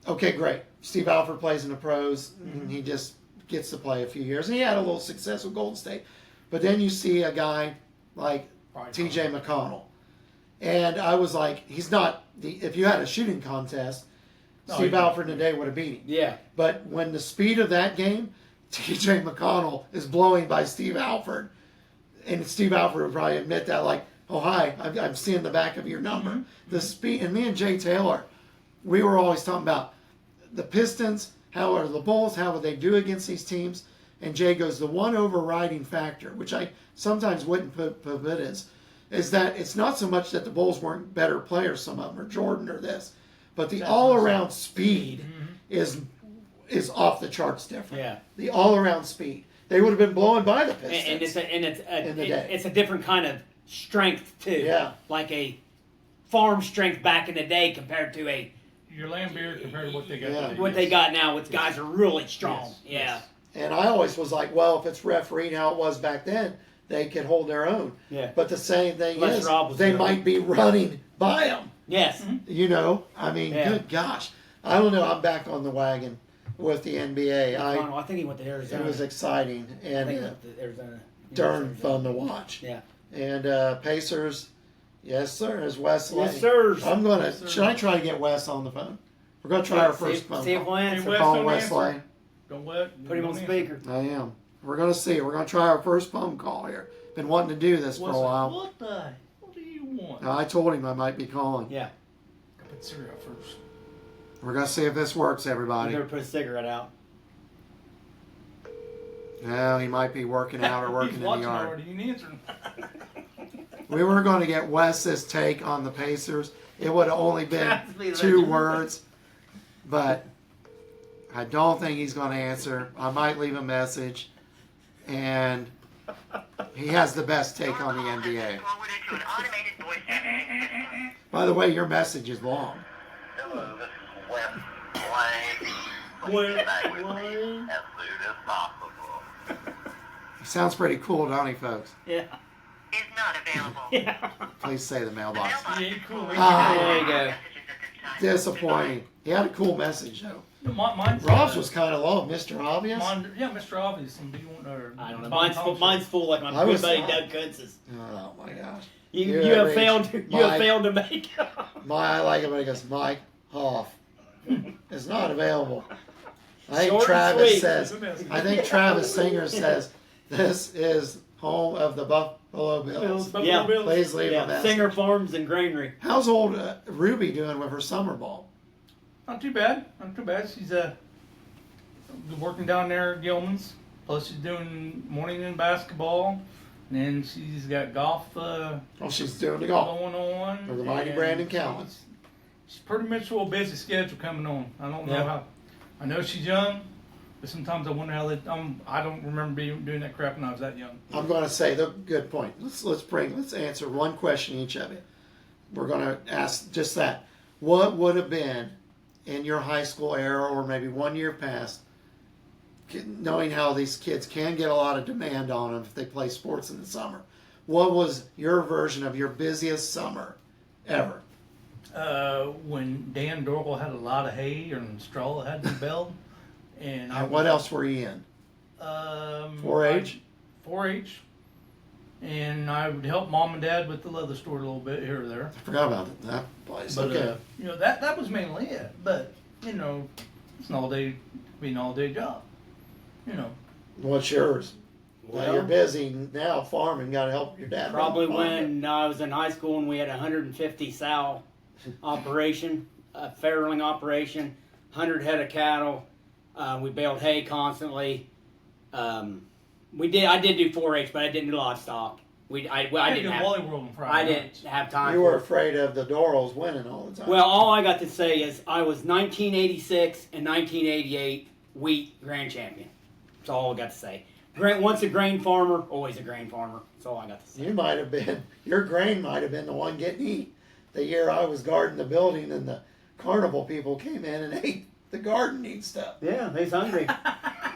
Okay, great. Steve Alford plays in the pros, and he just gets to play a few years, and he had a little success with Golden State. But then you see a guy like Right. T.J. McConnell, and I was like, he's not the. If you had a shooting contest, No, Steve he- Alford today would have beat him. Yeah. But when the speed of that game, T.J. McConnell is blowing by Steve Alford, and Steve Alford would probably admit that, like, oh hi, I'm seeing the back of your number. The speed, and me and Jay Taylor, we were always talking about the Pistons. How are the Bulls? How would they do against these teams? And Jay goes, the one overriding factor, which I sometimes wouldn't put it is that it's not so much that the Bulls weren't better players, some of them, or Jordan or this, but the all-around speed is off the charts different. Yeah. The all-around speed. They would have been blowing by the Pistons. And In the day. it's a different kind of strength too. Yeah. Like a farm strength back in the day compared to a Your Lambeer compared to what they got. Yeah. today. what they got now with guys are really strong. Yes. Yeah. Yes. And I always was like, well, if it's refereed how it was back then, they could hold their own. Yeah. But the same thing Les is, Rob was they good. might be running by them. Yes. You know, I mean, Yeah. good gosh. I don't know. I'm back on the wagon with the NBA. I think he went to It Arizona. was exciting I and think he went to Arizona. darn fun to watch. Yeah. And Pacers, yes sir, is Wesley. Yes, sirs. I'm gonna. Yes, sir. Should I try to get Wes on the phone? We're gonna try our first phone See if call. we'll answer. Wes Call don't Wesley. answer. Don't let. Put him on don't speaker. I am. We're gonna see. We're gonna try our first phone call here. Been wanting to do this for a Wesley, while. What do you want? I told him I might be calling. Yeah. Put cereal first. We're gonna see if this works, You everybody. better put a cigarette out. No, he might be working out or working He's in the watching yard. already. You answer. We were going to get Wes's take on the Pacers. It would have only been 2 words, but I don't think he's going to answer. I might leave a message, and he has the best take on the NBA. By the way, your message is long. No, Hello, this is Wes Blaine. Please connect with me as soon as possible. He sounds pretty cool, don't he, folks? Yeah. Is not available. Yeah. Please say the mailbox. Yeah, cool. Ah. There you go. Disappointing. He had a cool message, though. Mine's, Rob's was kind of low. Mr. Obvious? yeah, Mr. Obvious. And do you want I don't know. Bon Mine's full like my I good was- buddy Doug Kuntz's. Oh, my gosh. You have have reached failed. You my- have failed to make. I like it when he goes, Mike Hoff is not available. I think Short and Travis sweet. says, I think Travis Singer says, this is home of the Buffalo Bills. Yeah. Please leave a Yeah. message. Singer Farms and Granary. How's old Ruby doing with her summer ball? Not too bad. Not too bad. She's working down there at Gilman's. Plus, she's doing morning and basketball. And then she's got golf Oh, she's doing the golf. going on. For the mighty and Brandon Cowan. She's pretty much a busy schedule coming on. I don't know Yeah. how. I know she's young, but sometimes I wonder how they. I don't remember doing that crap when I was that young. I'm going to say the good point. Let's answer one question each of you. We're going to ask just that. What would have been in your high school era, or maybe 1 year past, knowing how these kids can get a lot of demand on them if they play sports in the summer? What was your version of your busiest summer ever? When Dan Dorgle had a lot of hay and straw that had to be baled, and And what else were you in? 4-H? 4-H, and I would help mom and dad with the leather store a little bit here or there. I forgot about that place. But Okay. that was mainly it. But it's an all day job. What's yours? Well, You're busy now farming. Got to help your dad. Probably run the farm. when I was in high school and we had a 150 sow operation, a farrowing operation, 100 head of cattle. We baled hay constantly. I did do 4-H, but I didn't do livestock. I didn't have. Wally World on Friday I nights. didn't have time. You for were it. afraid of the Dorals winning all the time. Well, all I got to say is I was 1986 and 1988 wheat grand champion. That's all I got to say. Once a grain farmer, always a grain farmer. That's all I got to say. you might have been, your grain might have been the one getting eat. The year I was guarding the building and the carnival people came in and ate the gardening stuff. Yeah, he's hungry.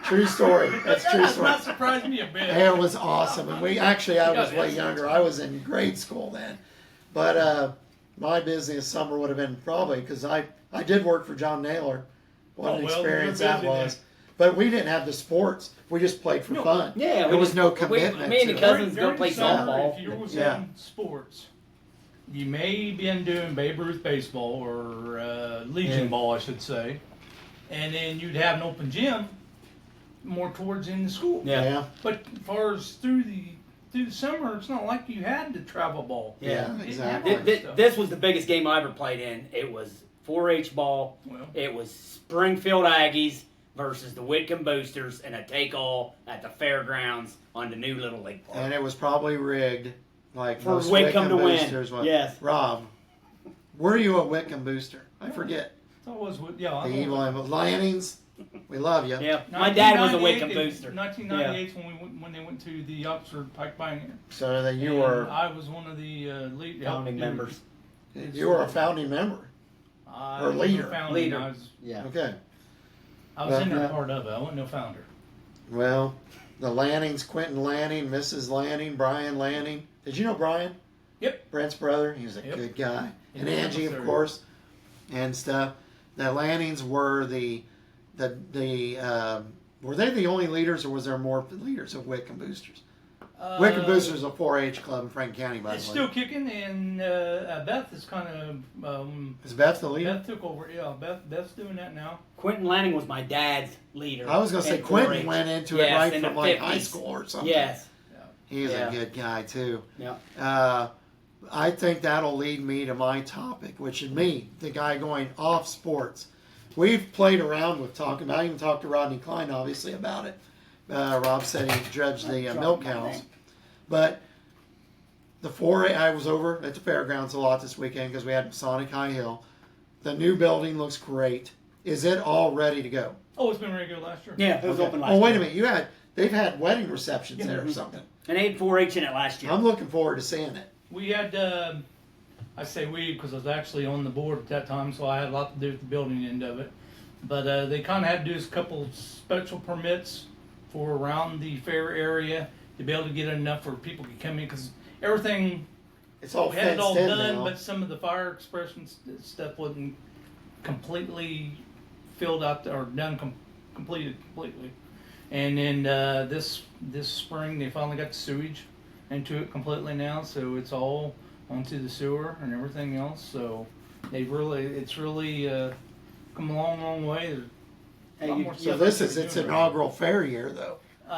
True story. That's true That's story. not surprising me a bit. It was awesome. And I was way Yes. younger. I was in grade school then. But my busiest summer would have been probably because I did work for John Naylor. What an Oh, well, experience you're that busy was. But we didn't have the sports. We just played for No. fun. Yeah, there was no commitment. me and the to it. cousins go During play the summer, softball. If you was Yeah. in sports, you may been doing Babe Ruth baseball or Legion Yeah. ball, I should say, and then you'd have an open gym more towards in the school. Yeah. But as far as through the summer, it's not like you had to travel ball. Yeah, You didn't exactly. have all that stuff. This was the biggest game I ever played in. It was 4-H ball. Well, It was Springfield Aggies versus the Whitcomb Boosters in a take-all at the fairgrounds on the new Little League Park. And it was probably rigged, like For most Whitcomb to win. boosters was. Yes. Rob, were you a Whitcomb booster? I forget. that was yeah. The evil and Lannings, we love you. Yeah, my dad was a Whitcomb 1998 Booster. 1998 when they went to the Oxford Pike Pioneer. So that you And were I was one of the lead Founding members. you were a founding member. I Or wasn't leader. founding, Leader. I was Okay. in there Yeah. part of it. I wasn't no founder. Well, the Lannings, Quentin Lanning, Mrs. Lanning, Brian Lanning. Did you know Brian? Yep. Brent's brother. He was a Yep. good guy. And Yeah, Angie, of sir. course, and stuff. The Lannings were were they the only leaders, or was there more leaders of Whitcomb Boosters? Whitcomb Boosters is a 4-H club in Franklin County, by It's the way. still kicking, and Beth is kind of. Is Beth the leader? Beth took over. Yeah, Beth's doing that now. Quentin Lanning was my dad's leader. I was going to say in Quentin 4-H. went into it Yes, right in from the like 50s. high school or something. Yes. He's Yeah. a good guy too. Yeah. I think that'll lead me to my topic, which is me, the guy going off sports. We've played around with talking. I even talked to Rodney Klein, obviously, about it. Rob said he judged the milk cows. But the 4-H, I was over at the fairgrounds a lot this weekend because we had Masonic High Hill. The new building looks great. Is it all ready to go? Oh, it's been very good last year. Yeah, it was Okay. open last Oh, wait a year. minute. They've had wedding receptions there or something. And they had 4-H in it last year. I'm looking forward to seeing it. We had I say we because I was actually on the board at that time, so I had a lot to do with the building end of it. But they kind of had to do a couple special permits for around the fair area to be able to get enough where people could come in, because everything It's all we had it fenced all in done, now. but some of the fire expression stuff wasn't completely filled out or done completed completely. And then this spring they finally got the sewage into it completely now, so it's all onto the sewer and everything else. So it's really come a long way. There's a lot more So stuff this they is could its do around. inaugural fair year, though.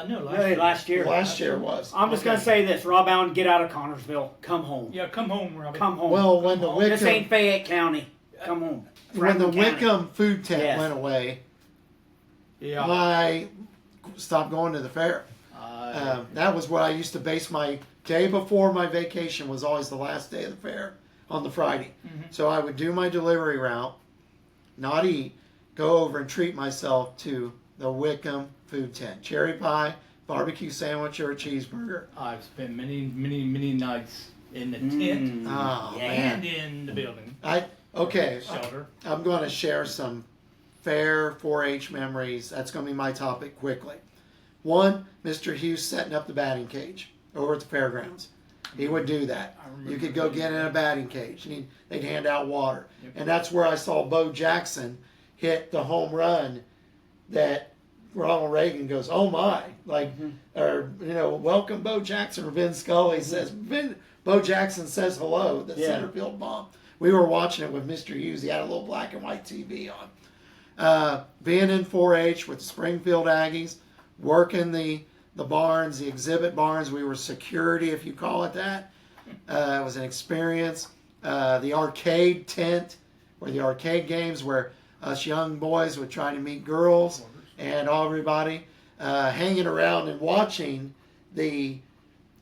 No, Last year. Last year was. I'm just gonna say this: Rob Allen, get out of Connorsville. Come home. Yeah, come home, Robbie. Come home. Well, when the This ain't Wickham, Fayette County. Come home. when the Franklin County. Wickham food tent Yes. went away, Yeah. I stopped going to the fair. That was what I used to base my day before my vacation was always the last day of the fair on the Friday. So I would do my delivery route, not eat, go over and treat myself to the Wickham food tent. Cherry pie, barbecue sandwich, or a cheeseburger. I've spent many nights in the tent Oh, and man. in the building. Okay, Shelter. I'm going to share some fair 4-H memories. That's going to be my topic quickly. One, Mr. Hughes setting up the batting cage over at the fairgrounds. He would do that. I remember You could go get in a batting cage, and they'd hand out water. And that's where I saw Bo Jackson hit the home run that Ronald Reagan goes, oh my, like, or, welcome Bo Jackson, or Vin Scully says, Bo Jackson says hello, the center field bomb. We were watching it with Mr. Hughes. He had a little black and white TV on. Being in 4-H with the Springfield Aggies, working the barns, the exhibit barns. We were security, if you call it that. It was an experience. The arcade tent, where the arcade games, where us young boys would try to meet girls, and everybody hanging around and watching the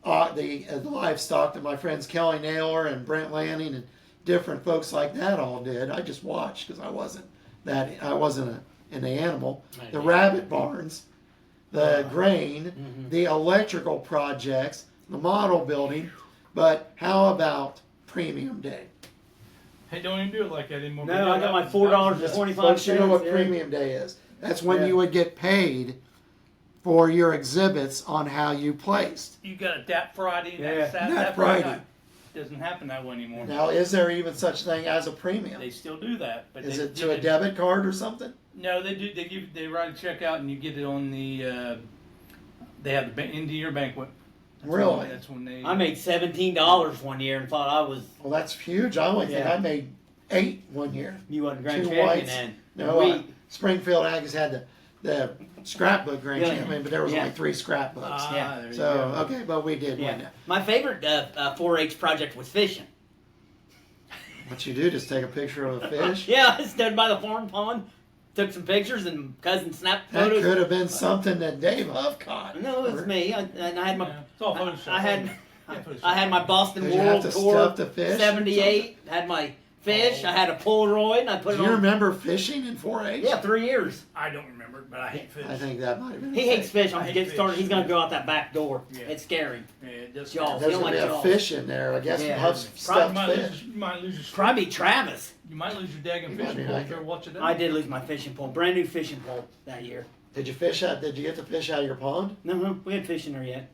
livestock that my friends Kelly Naylor and Brent Lanning and different folks like that all did. I just watched because I wasn't an animal. The rabbit barns, the grain, the electrical projects, the model building. But how about Premium Day? Hey, don't even do it like that anymore. No, I got my $4.25. Folks, you know what Premium Day is? That's when you would get paid for your exhibits on how you placed. You got it that Friday, Yeah. that Friday. Friday. Doesn't happen that way anymore. Now, is there even such thing as a premium? They still do that, but Is they it do to a debit card or something? No, they do. They write a check out and you get it on the. They have the end of year banquet. Really? That's when they. I made $17 one year and thought I was. Well, that's huge. I only think Yeah. I made 8 one year. You wasn't grand 2 champion whites. then. No, Springfield Aggies had the scrapbook grand Yeah. champion, but there was Yeah. only 3 scrapbooks. There you So, go. okay, but we did win Yeah. that. My favorite 4-H project was fishing. What you do, just take a picture of a fish? Yeah, I stood by the farm pond, took some pictures, and cousin snapped That photos. could have been something that Dave Huff caught. No, it was me. I had my. Yeah, it's all Photoshop. I had. Yeah, Photoshop. I had my Boston Did you have World to Tour stuff the fish? '78. Had my fish. I had a Polaroid, and I put Do it you on. remember fishing in 4-H? Yeah, 3 years. I don't remember, but I hate fish. I think that might have been. He hates fish. I I'm hate get fish. started. He's gonna go out that back door. Yeah. It's scary. Yeah, it does. Jaws. There's You don't going to like be a jaws. fish in there. I guess Yeah. Huff's You stuffed might fish. lose your. Probably Travis. You might lose your daggum might fishing be pole like if you ever watch it. I did lose my fishing pole. Brand new fishing pole that year. Did you fish out? Did you get the fish out of your pond? No, we had fish in there yet.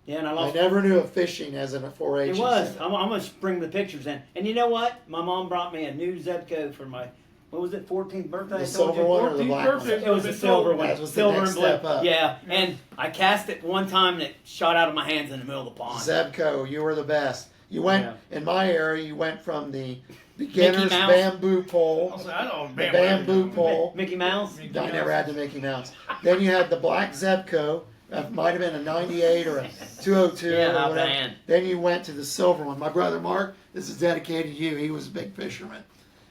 Yeah, and I I lost. never knew of fishing as in a 4-H. It was. exhibit. I'm gonna bring the pictures in. And you know what? My mom brought me a new Zebco for my, what was it, 14th birthday? I The told silver you? one or the 14th black birthday. one? It was a silver one. That was the Silver next and blue. step up. Yeah, and I cast it one time and it shot out of my hands in the middle of the pond. Zebco, you were the best. You went in my area. You went from the beginner's Mouse. bamboo pole, Also, I don't the bamboo pole. Mickey Mouse? I never had the Mickey Mouse. Then you had the black Zebco. That might have been a 98 or a 202 Yeah, or how whatever. bad. Then you went to the silver one. My brother Mark, this is dedicated to you. He was a big fisherman.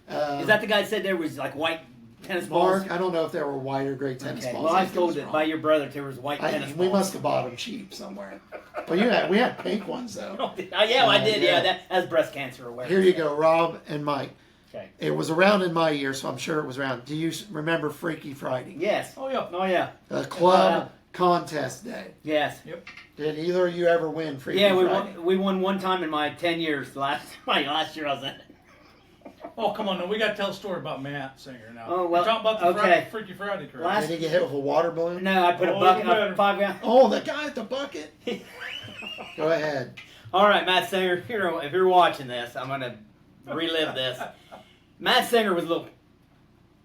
Is that the guy that said there was like white tennis balls? Mark? I don't know if there were white or gray tennis Okay. balls. Well, I was think it was told that wrong. by your brother there was white tennis balls. We must have bought them cheap somewhere. Well, we had pink ones though. Oh, yeah, I did. Yeah. Yeah, that's breast cancer awareness. Here you go, Rob and Mike. Okay. It was around in my year, so I'm sure it was around. Do you remember Freaky Friday? Yes. Oh yeah. Oh yeah. A club contest day. Yes. Did either of you ever win Freaky Yeah, Friday? we won one time in my 10 years. Last year I was in it. Oh, come on, no, we got to tell a story about Matt Singer now. Oh, well, We're talking about the okay. Freaky Friday crew. Last- Did he get hit with a water balloon? No, I put a Oh, bucket, even better. 5 gallon. Oh, the guy at the bucket. Go ahead. All right, Matt Singer, if you're watching this, I'm going to relive this. Matt Singer was a little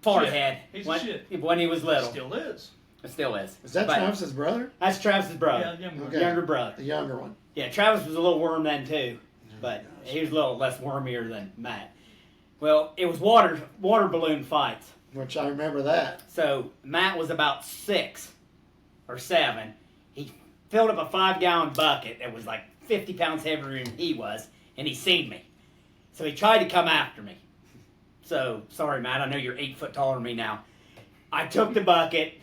fart Shit. head He's when, a shit. when he was little. Still is. It still is. Is that But Travis's brother? That's Travis's brother. Yeah, young Okay. Younger brother. The younger one. Yeah, Travis was a little worm then too, but he was a little less wormier than Matt. Well, it was water balloon fights. Which I remember that. So Matt was about 6 or 7. He filled up a 5 gallon bucket that was like 50 pounds heavier than he was, and he seen me. So he tried to come after me. So, sorry, Matt, I know you're 8 foot taller than me now. I took the bucket,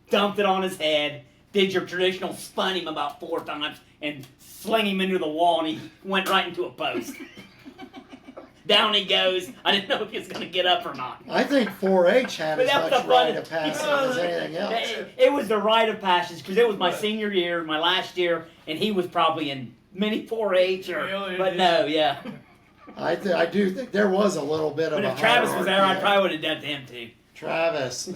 dumped it on his head, did your traditional spun him about 4 times, and sling him into the wall, and he went right into a post. Down he goes. I didn't know if he was going to get up or not. I think 4-H had But as that was much the rite fun- of passage as anything else. It was the rite of passage because it was my senior year, my last year, and he was probably in mini 4-H but no, yeah. I do think there was a little bit of But a if Travis was there, I hierarchy. probably would have done to him too. Travis,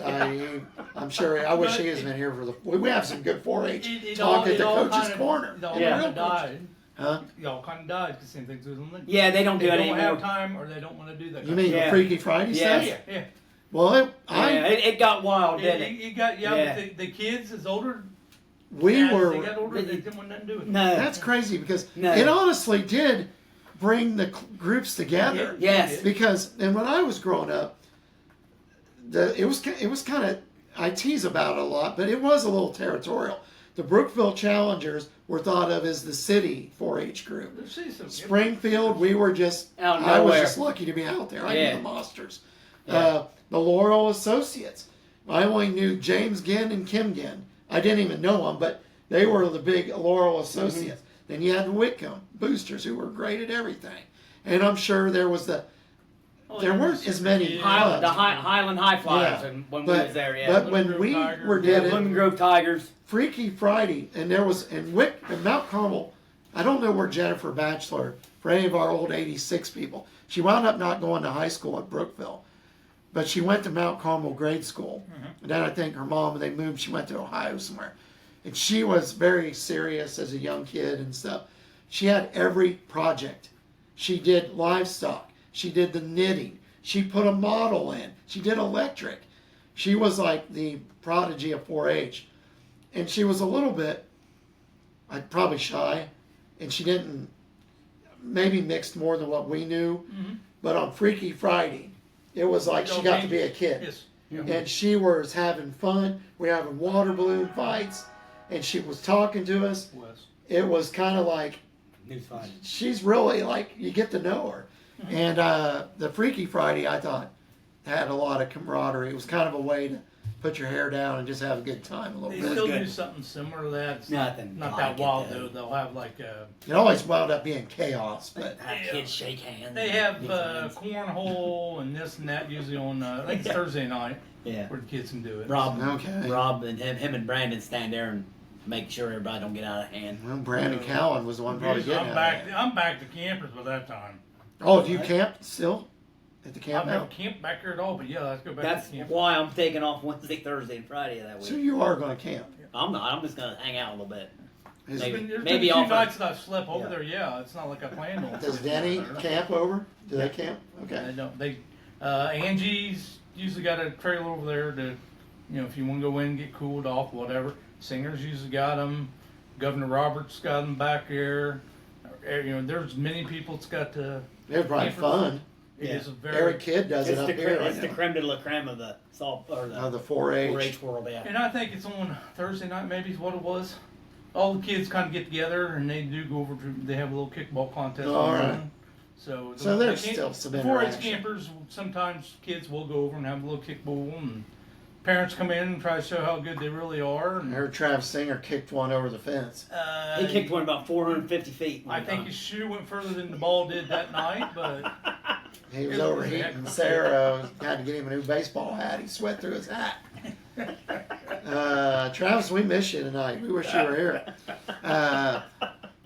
I'm sure. I wish he has been here for the. We have some good 4-H talk at the coach's corner. It all Yeah. kind of died. Huh? Y'all kind of died because same things with them. Yeah, they don't do They it don't anymore. have time or they don't want to do that. You mean Yeah. the Freaky Friday Yeah. stuff? Yeah. Well, Yeah, it got wild, didn't it? You got Yeah. but the kids is older. we as were. They got older. They didn't want nothing to do with it. No. That's crazy because No. it honestly did bring the groups together. Yes. Because and when I was growing up, it was kind of, I tease about it a lot, but it was a little territorial. The Brookville Challengers were thought of as the city 4-H group. See some- Springfield, we were just Out I was nowhere. just lucky to be out there. I Yeah. knew the Monsters. Yeah. The Laurel Associates. I only knew James Ginn and Kim Ginn. I didn't even know them, but they were the big Laurel Associates. Then you had Whitcomb Boosters, who were great at everything. And I'm sure there was there weren't as many Highland, clubs. Highland High Flyers Yeah. and when But- we was there, yeah. But when Grove we Tigers. were Yeah, did it, Blooming Grove Tigers. Freaky Friday, and there was and Mount Carmel. I don't know where Jennifer Batchelor, for any of our old '86 people, she wound up not going to high school at Brookville, but she went to Mount Carmel grade school. And then I think her mom, they moved. She went to Ohio somewhere, and she was very serious as a young kid and stuff. She had every project. She did livestock. She did the knitting. She put a model in. She did electric. She was like the prodigy of 4-H. And she was a little bit, probably shy, and she didn't, maybe mixed more than what we knew. But on Freaky Friday, it was like she got to be a kid. Yes. And she was having fun. We were having water balloon fights, and she was talking to us. Was. It was kind of like, News fight. she's really like, you get to know her. And the Freaky Friday, I thought, had a lot of camaraderie. It was kind of a way to put your hair down and just have a good time a They little bit. still good. do something similar to that. It's Nothing Not like that it, wild though. though. They'll have like It always wound up being chaos, but Have Yeah. kids shake hands. they have and hands. cornhole and this and that usually on I think it's Thursday night Yeah. where the kids can do it. Rob, Okay. Rob and him and Brandon stand there and make sure everybody don't get out of hand. well, Brandon Cowan was the one probably Usually getting I'm it. back. I'm back to campers by that time. Oh, do you camp still at the camp I've never now? camped back there at all, but yeah, let's go back That's to camp. why I'm taking off Wednesday, Thursday, and Friday of that So week. you are going to camp? I'm not. I'm just gonna hang out a little bit. Is, Maybe. There's Maybe been a off few of- nights that I've slept over Yeah. there. Yeah, it's not like I planned on. Does sleeping Denny over there. camp over? Do they camp? Okay. They don't. They Angie's usually got a trailer over there to, if you want to go in and get cooled off, whatever. Singers usually got them. Governor Roberts got them back there. There's many people that's got the. They're probably Camper. fun. It is a very. Eric Kidd does it It's up the here. creme, I it's the know. creme de la creme of the salt or Of the the 4-H. 4-H world. Yeah. And I think it's on Thursday night, maybe is what it was. All the kids kind of get together and they do go over to. They have a little kickball contest. All right. on. So there's they still some 4-H interaction. campers. Sometimes kids will go over and have a little kickball, and parents come in and try to show how good they really are. I And, heard Travis Singer kicked one over the fence. He kicked one about 450 feet. I think his shoe went further than the ball did that night, but He was It was overheating. heck. Sarah had to get him a new baseball hat. He sweat through his hat. Travis, we miss you tonight. We wish you were here.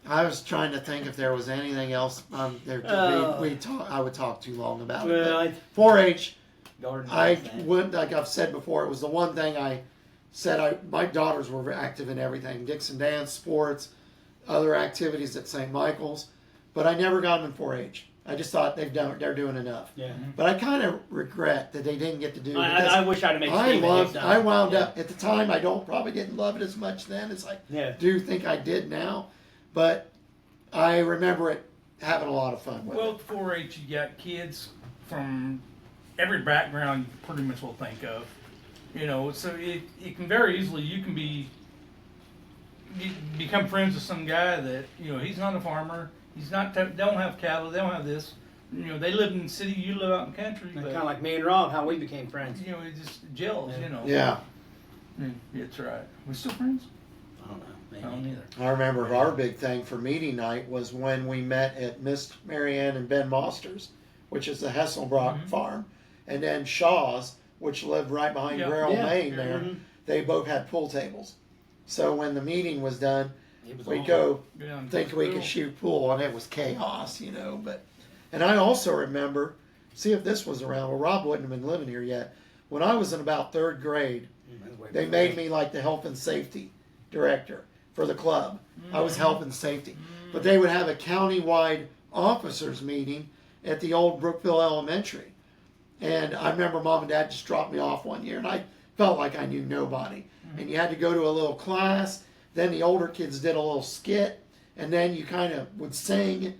I was trying to think if there was anything else there. I would talk too long about it. 4-H. I wouldn't, like I've said before, it was the one thing I said. My daughters were active in everything: Dixon dance, sports, other activities at St. Michael's, but I never got them in 4-H. I just thought they're doing enough. Yeah. But I kind of regret that they didn't get to do. I wish I'd have made. I wound up at the time. I probably didn't love it as much then as I do think I did now, but I remember it having a lot of fun with it. Well, 4-H, you got kids from every background you pretty much will think of. You know, so it can very easily, you become friends with some guy that, you know, he's not a farmer, he's not, don't have cattle, they don't have this. You know, they live in the city, you live out in the country. Kind of like me and Rob, how we became friends. You know, it just gels, you know. Yeah. That's right. We still friends? I don't know. Maybe. I don't either. I remember our big thing for meeting night was when we met at Miss Marianne and Ben Moster's, which is the Hesselbrock farm, and then Shaw's, which lived right behind Grail Main there. Mm-hmm. They both had pool tables. So when the meeting was done, we'd go think we could shoot pool, and it was chaos, you know. And I also remember, see if this was around, well, Rob wouldn't have been living here yet. When I was in about 3rd grade, they made me like the health and safety director for the club. I was health and safety. But they would have a county-wide officers meeting at the old Brookville Elementary. And I remember Mom and Dad just dropped me off one year, and I felt like I knew nobody. And you had to go to a little class. Then the older kids did a little skit, and then you kind of would sing.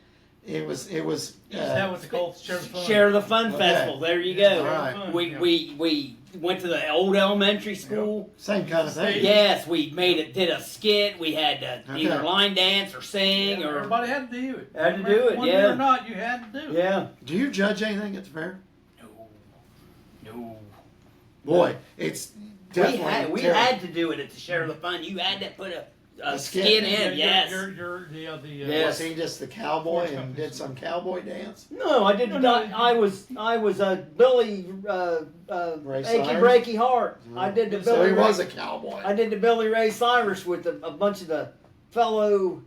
It was. Is that what they call Share the Fun Festival? There you go. All right. We went to the old elementary school. Same kind of thing. Yes, we did a skit. We had either line dance or sing, or everybody had to do it. Had to do it. One year or not, you had to do it. Yeah. Do you judge anything at the fair? No. Boy, it's definitely. We had to do it at the Share the Fun. You had to put a skit in. Yes. Was he just the cowboy and did some cowboy dance? No, I didn't. I was Billy Achy Breaky Heart. I did the Billy. So he was a cowboy. I did the Billy Ray Cyrus with a bunch of the fellow.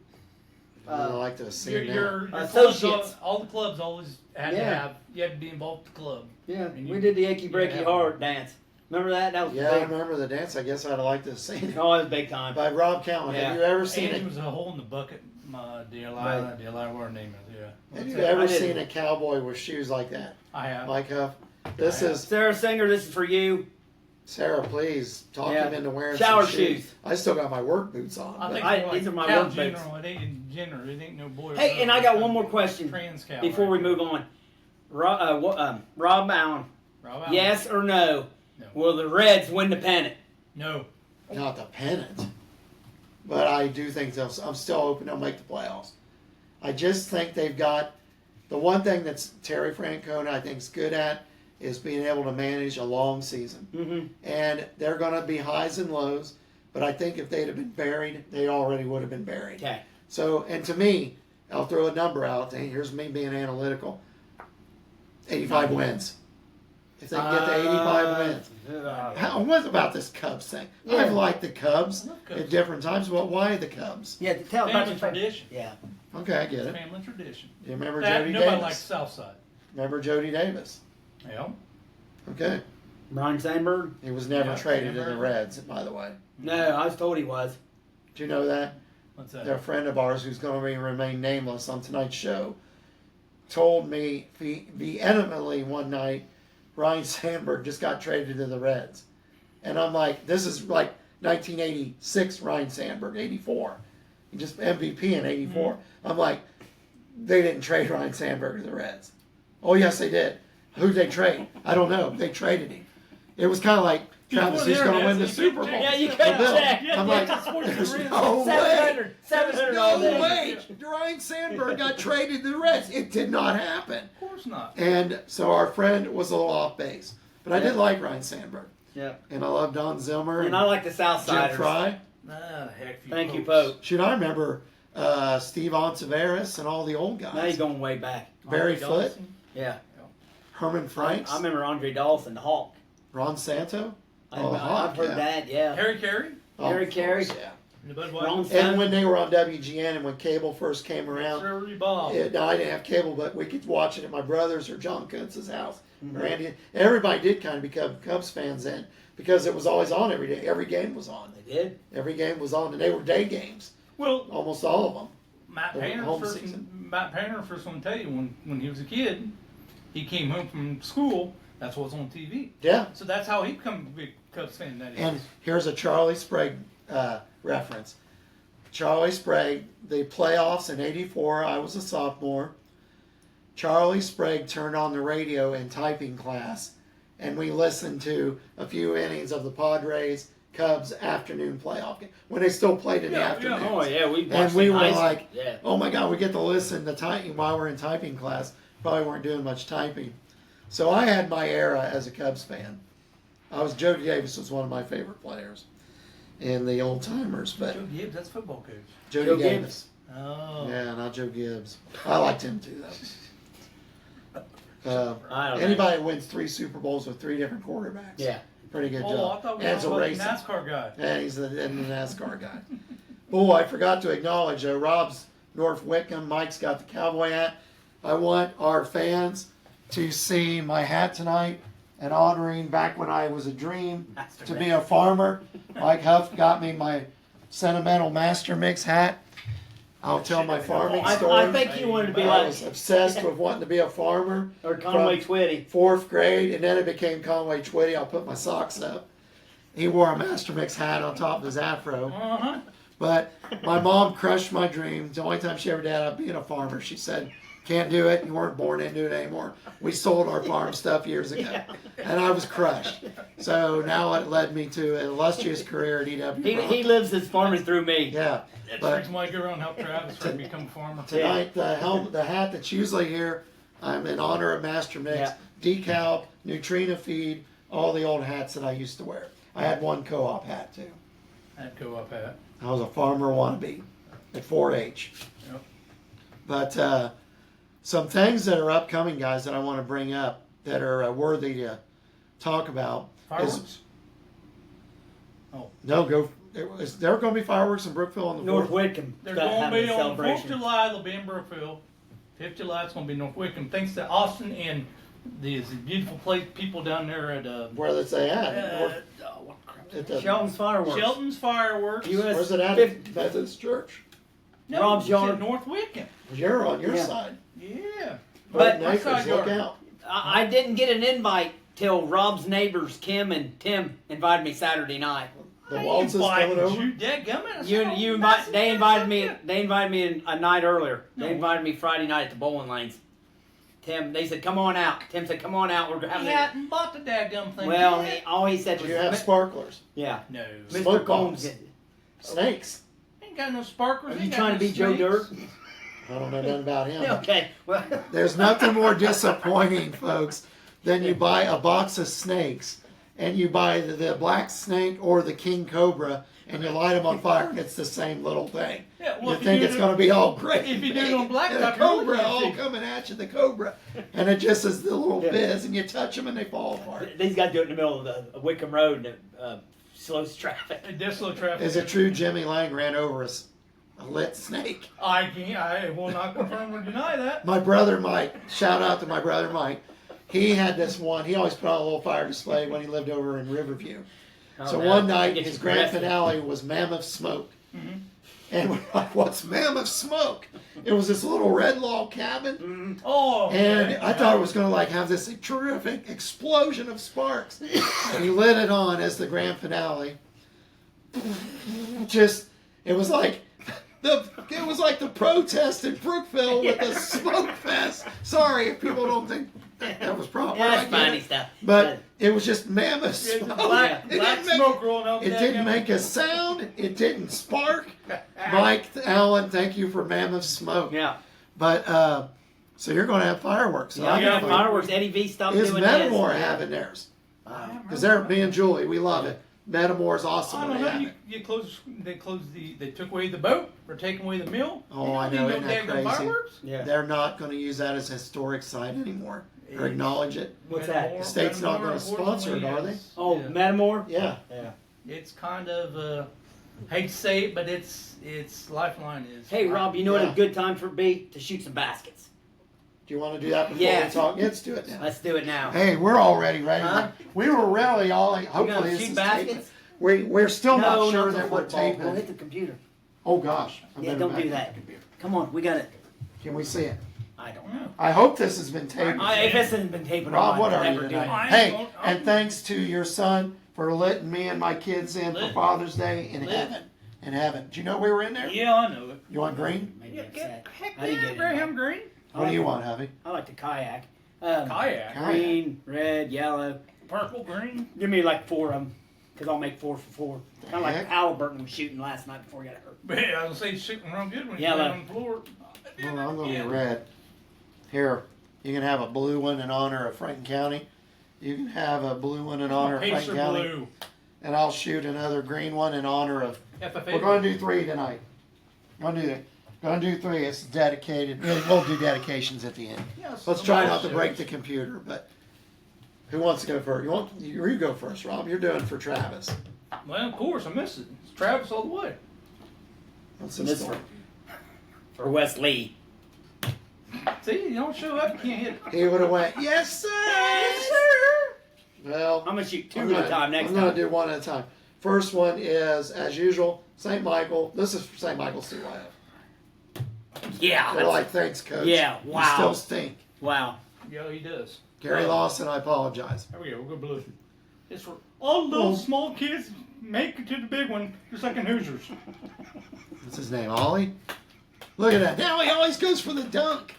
I like to see your associates. All the clubs always had to have. You had to be involved with the club. Yeah, we did the Achy Breaky Heart dance. Remember that? That was big. I remember the dance. I guess I'd like to have seen it. Oh, it was big time. By Rob Cowan. Yeah. Have you ever seen it? It was a hole in the bucket. Delilah, what her name is, yeah. Have you ever seen a cowboy with shoes like that? I have. Like Huff? This is... Sarah Singer, this is for you. Sarah, please, talk him into wearing shower some shoes. I still got my work boots on. These are my work boots. It ain't gender. It ain't no boy. Hey, and I got one more question before we move on. Rob Allen. Yes or no? No. Will the Reds win the pennant? No. Not the pennant. But I do think I'm still hoping they'll make the playoffs. I just think they've got the one thing that's Terry Francona I think is good at is being able to manage a long season. Mm-hmm. And they're going to be highs and lows, but I think if they'd have been buried, they already would have been buried. Okay. So, and to me, I'll throw a number out. Here's me being analytical. 85 wins. If they can get to 85 wins. What about this Cubs thing? Yeah. I've liked the Cubs at different times, but why the Cubs? Yeah, tell about your tradition. Yeah. Okay, I get it. Family tradition. Do you remember Jody Davis? Nobody likes Southside. Remember Jody Davis? Yeah. Okay. Ryan Sandberg? He was never traded in the Reds, by the way. No, I was told he was. Do you know that? What's that? A friend of ours who's going to remain nameless on tonight's show told me vehemently one night Ryan Sandberg just got traded to the Reds. And I'm like, this is like 1986 Ryan Sandberg, 84. He just MVP in 84. Mm-hmm. I'm like, they didn't trade Ryan Sandberg to the Reds. Oh, yes, they did. Who'd they trade? I don't know. They traded him. It was kind of like, Travis, who's going to win the Super Bowl? Yeah, you couldn't check. I'm like, there's no way. $700 no way. Ryan Sandberg got traded to the Reds. It did not happen. Of course not. And so our friend was a little off base. But I did like Ryan Sandberg. Yeah. And I love Don Zimmer. And I like the Southsiders. Jim Fry. Thank you, Pope. Should I remember Steve Ontiveros and all the old guys? Now you're going way back. Barry Foote. Yeah. Herman Franks. I remember Andre Dawson, the Hawk. Ron Santo. I've heard that, yeah. Harry Carey? Harry of Carey. course, yeah. The Budweiser. Wrong And son. when they were on WGN and when cable first came around, Sir Bob. now I didn't have cable, but we could watch it at my brother's or John Kuntz's house. Or Andy. Everybody did kind of become Cubs fans then because it was always on every day. Every game was on. They did. Every game was on, and they were day games. Well, Almost all of them. Matt The Painter home first. season. Matt Painter first want to tell you when he was a kid, he came home from school. That's what was on TV. Yeah. So that's how he became a big Cubs fan. That is. And here's a Charlie Sprague reference. Charlie Sprague, the playoffs in '84. I was a sophomore. Charlie Sprague turned on the radio in typing class, and we listened to a few innings of the Padres Cubs afternoon playoff game when they still played in the afternoon. Oh yeah, we watched And we in were high school. like, yeah. oh my God, we get to listen to typing while we're in typing class. Probably weren't doing much typing. So I had my era as a Cubs fan. Jody Davis was one of my favorite players in the old timers, but Joe Gibbs, that's football coach. Jody Joe Davis. Oh. Yeah, not Joe Gibbs. I liked him too, though. I don't know. Anybody that wins 3 Super Bowls with 3 different quarterbacks. Yeah. Pretty good Oh, I job. thought we And were it's a talking about the racing. NASCAR guy. Yeah, he's the NASCAR guy. Oh, I forgot to acknowledge, Rob's North Wickham. Mike's got the cowboy hat. I want our fans to see my hat tonight and honoring back when I was a dream Master to Mix. be a farmer. Mike Huff got me my sentimental Master Mix hat. I'll tell my farming story. I think you wanted to be I like was obsessed with wanting to be a farmer. or Conway from Twitty. 4th grade, and then it became Conway Twitty. I'll put my socks up. He wore a Master Mix hat on top of his afro. Uh-huh. But my mom crushed my dream. The only time she ever did of being a farmer, she said, can't do it. You weren't born into it anymore. We sold our farm stuff years ago. And I was crushed. So now it led me to an illustrious career at EW. He lives his farming through me. Yeah. That's the But reason why I go around and help Travis try to become a farmer. tonight, the hat that's usually here, I'm in honor of Master Mix, Yeah. decal, Neutrina feed, all the old hats that I used to wear. I had one co-op hat too. That co-op hat. I was a farmer wannabe at 4-H. Yep. But some things that are upcoming, guys, that I want to bring up that are worthy to talk about. Fireworks? No, go. Is there going to be fireworks in Brookville on the North 4th? Wickham. They're got going to having be a on 4th celebration. of July. They'll be in Brookville. 5th of July, it's going to be North Wickham. Thanks to Austin and these beautiful place people down there at Where is it at? what crap? At the, Shelton's Fireworks. Shelton's Fireworks. US where's it at? 50 Methodist Church. No, Rob's it's yard. in North Wickham. You're on your Yeah. side. Yeah. But- Neighbors, side look yard. out. I didn't get an invite till Rob's neighbors, Kim and Tim, invited me Saturday night. The Waltz is coming over. They invited me. They invited me in a night earlier. They invited me Friday night at the bowling lanes. Tim, they said, "Come on out." Tim said, "Come on out. We're He having." hadn't bought the daggum thing. Well, yet. all he said was, You have sparklers. "Yeah, No. Mr. Smoke Combs." bombs. Snakes. Ain't got no sparklers. Are you ain't got trying no to be Joe snakes. Dirt? I don't know nothing about him. Okay. Well, There's nothing more disappointing, folks, than you buy a box of snakes and you buy the black snake or the king cobra and you light them on fire and it's the same little thing. Yeah, well, You if think do it's it- going to be all great. if you do it on black, and a like really cobra all fancy. coming at you, the cobra, and it just is the little Yeah. fizz and you touch them and they fall apart. these guys do it in the middle of the Wickham Road and slows traffic. Dislo traffic. Is it true Jimmy Lang ran over a lit snake? I will not confirm or deny that. My brother Mike, shout out to my brother Mike. He had this one. He always put on a little fire display when he lived over in Riverview. Oh, So no. one night, Get his you grand arrested. finale was Mammoth Smoke. And we're like, what's Mammoth Smoke? It was this little red log cabin. Oh, And okay. I thought it was going to like have this terrific explosion of sparks. And he lit it on as the grand finale. It was like the protest in Brookville with the smoke fest. Sorry if people don't think that was proper. Yeah, I that's get funny it. stuff. But it was just mammoth Yeah, smoke. black It black didn't make- smoke rolling out. It didn't make a sound. It didn't spark. Mike, Alan, thank you for Mammoth Smoke. Yeah. But so you're going to have fireworks. Yeah, I Yeah, got fireworks. Eddie V stopped Is doing Metamore this. having theirs? Because they're me and Julie, we love it. Metamore's awesome. I when don't they know. have You, it. you close. They took away the boat. They're taking away the mill. Oh, You I don't know, need isn't no that daggum crazy? Fireworks. Yeah. They're not going to use that as a historic site anymore or acknowledge it. What's that? Metamore- The state's not Metamore, gonna sponsor it, are they? unfortunately, Oh, is- Metamore. Yeah. Yeah. It's kind of Hate to say it, but it's lifeline is. Hey, Rob, you know what Yeah. a good time for be? To shoot some baskets. Do you want to do that before Yeah. we talk? Let's do it now. Let's do it now. Hey, we're already ready. Huh? We were really all. You Hopefully, gonna this shoot is baskets? taping. We're still No, not sure the that we're football. We'll taping. hit the computer. Oh gosh! I Yeah, better don't back do up that. the computer. Come on, we got it. Can we see it? I don't know. I hope this has been taped. If this hasn't been taping, Rob, what I'll are you never do tonight? it. Hey, and thanks to your son for letting me and my kids in for Lit. Father's Day in Lit. heaven. In heaven. Do you know we were in there? Yeah, I know it. You want green? Maybe Yeah, upset. heck I didn't yeah, get it. Graham Green. What do you want, Hovey? I like to kayak. Kayak. Green, red, yellow. Purple, green. Give me like 4 of them, because I'll make 4 for 4. Kind of like Heck? Halliburton was shooting last night before he got hurt. But yeah, I was gonna say shooting real good when you Yellow. lay on the floor. Well, I'm going to be red. Here, you can have a blue one in honor of Franklin County. You can have a blue one in honor of Pacer Franklin County. blue. And I'll shoot another green one in honor of. FFA. We're going to do 3 tonight. Going to do 3. It's dedicated. We'll do dedications at the end. Yes, Let's try not to shows. break the computer, but who wants to go first? You go first, Rob. You're doing it for Travis. Well, of course, I missed it. It's Travis all the way. What's This this story? For Wesley. See, you don't show up, you can't hit it. He would have went, yes, sir. Well, I'm going to shoot 2 I'm at a time next I'm going time. to do one at a time. First one is, as usual, St. Michael. This is for St. Michael's CYF. Yeah. They're that's- like, thanks, coach. Yeah, You wow. still stink. Wow. Yeah, he does. Gary Well, Lawson, I apologize. There we go, we'll go blue. It's for all those small kids make it to the big one, just like in Hoosiers. What's his name? Ollie? Look at that. Now he always goes for the dunk.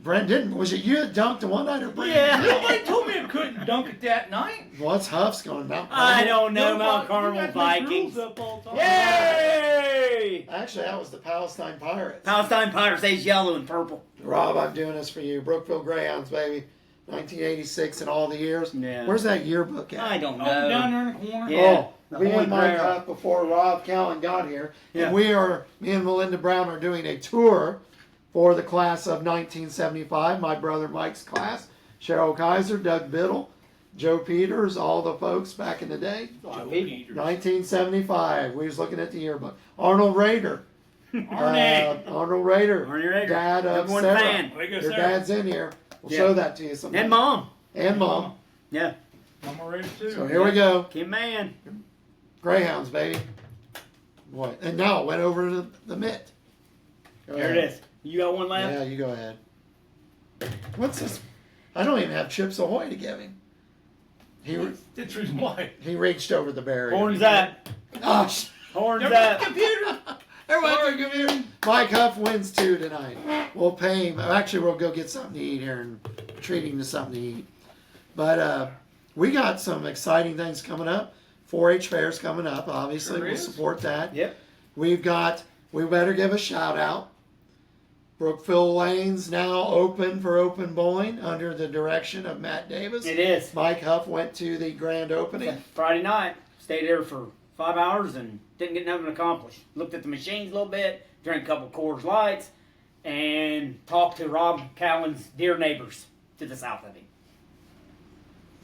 Brendan, was it you that dunked the one night or Brendan? Yeah. Nobody told me I couldn't dunk it that night. What's Huff's going Mount I Carmel? don't know, Mount You Carmel guys make Vikings. rules up all the time. Yay! Actually, that was the Palestine Pirates. Palestine Pirates, they yellow and purple. Rob, I'm doing this for you. Brookville Greyhounds, baby. 1986 and all the years. Yeah. Where's that yearbook at? I don't Oh, know. down there in the corner. Yeah. Oh, The we Holy and Mike Grail. up before Rob Callen got here. Yeah. And me and Melinda Brown are doing a tour for the class of 1975. My brother Mike's class. Cheryl Kaiser, Doug Biddle, Joe Peters, all the folks back in the day. Joe Peters. 1975. We was looking at the yearbook. Arnold Rader. Arnie. Arnold Rader. Arnie Rader. Dad of Number one Sarah. fan. There you go, Your Sarah. dad's in here. We'll Yeah. show that to you sometime. And Mom. And Mom. Yeah. I'm already too. So here we go. Kim Man. Greyhounds, baby. Boy, and now it went over to the mitt. Go There ahead. it is. You got one left? Yeah, you go ahead. What's this? I don't even have Chips Ahoy to give him. That's the reason why. He reached over the barrier. Horns up. Oh, Horns Never up. computer. everybody come here. Mike Huff wins 2 tonight. We'll pay him. Actually, we'll go get something to eat here and treat him to something to eat. But we got some exciting things coming up. 4-H fairs coming up. Obviously, Sure we'll is. support that. Yep. We better give a shout out. Brookville Lane's now open for open bowling under the direction of Matt Davis. It is. Mike Huff went to the grand opening. Friday night. Stayed there for 5 hours and didn't get nothing accomplished. Looked at the machines a little bit, drank a couple Coors Lights, and talked to Rob Callen's dear neighbors to the south of him.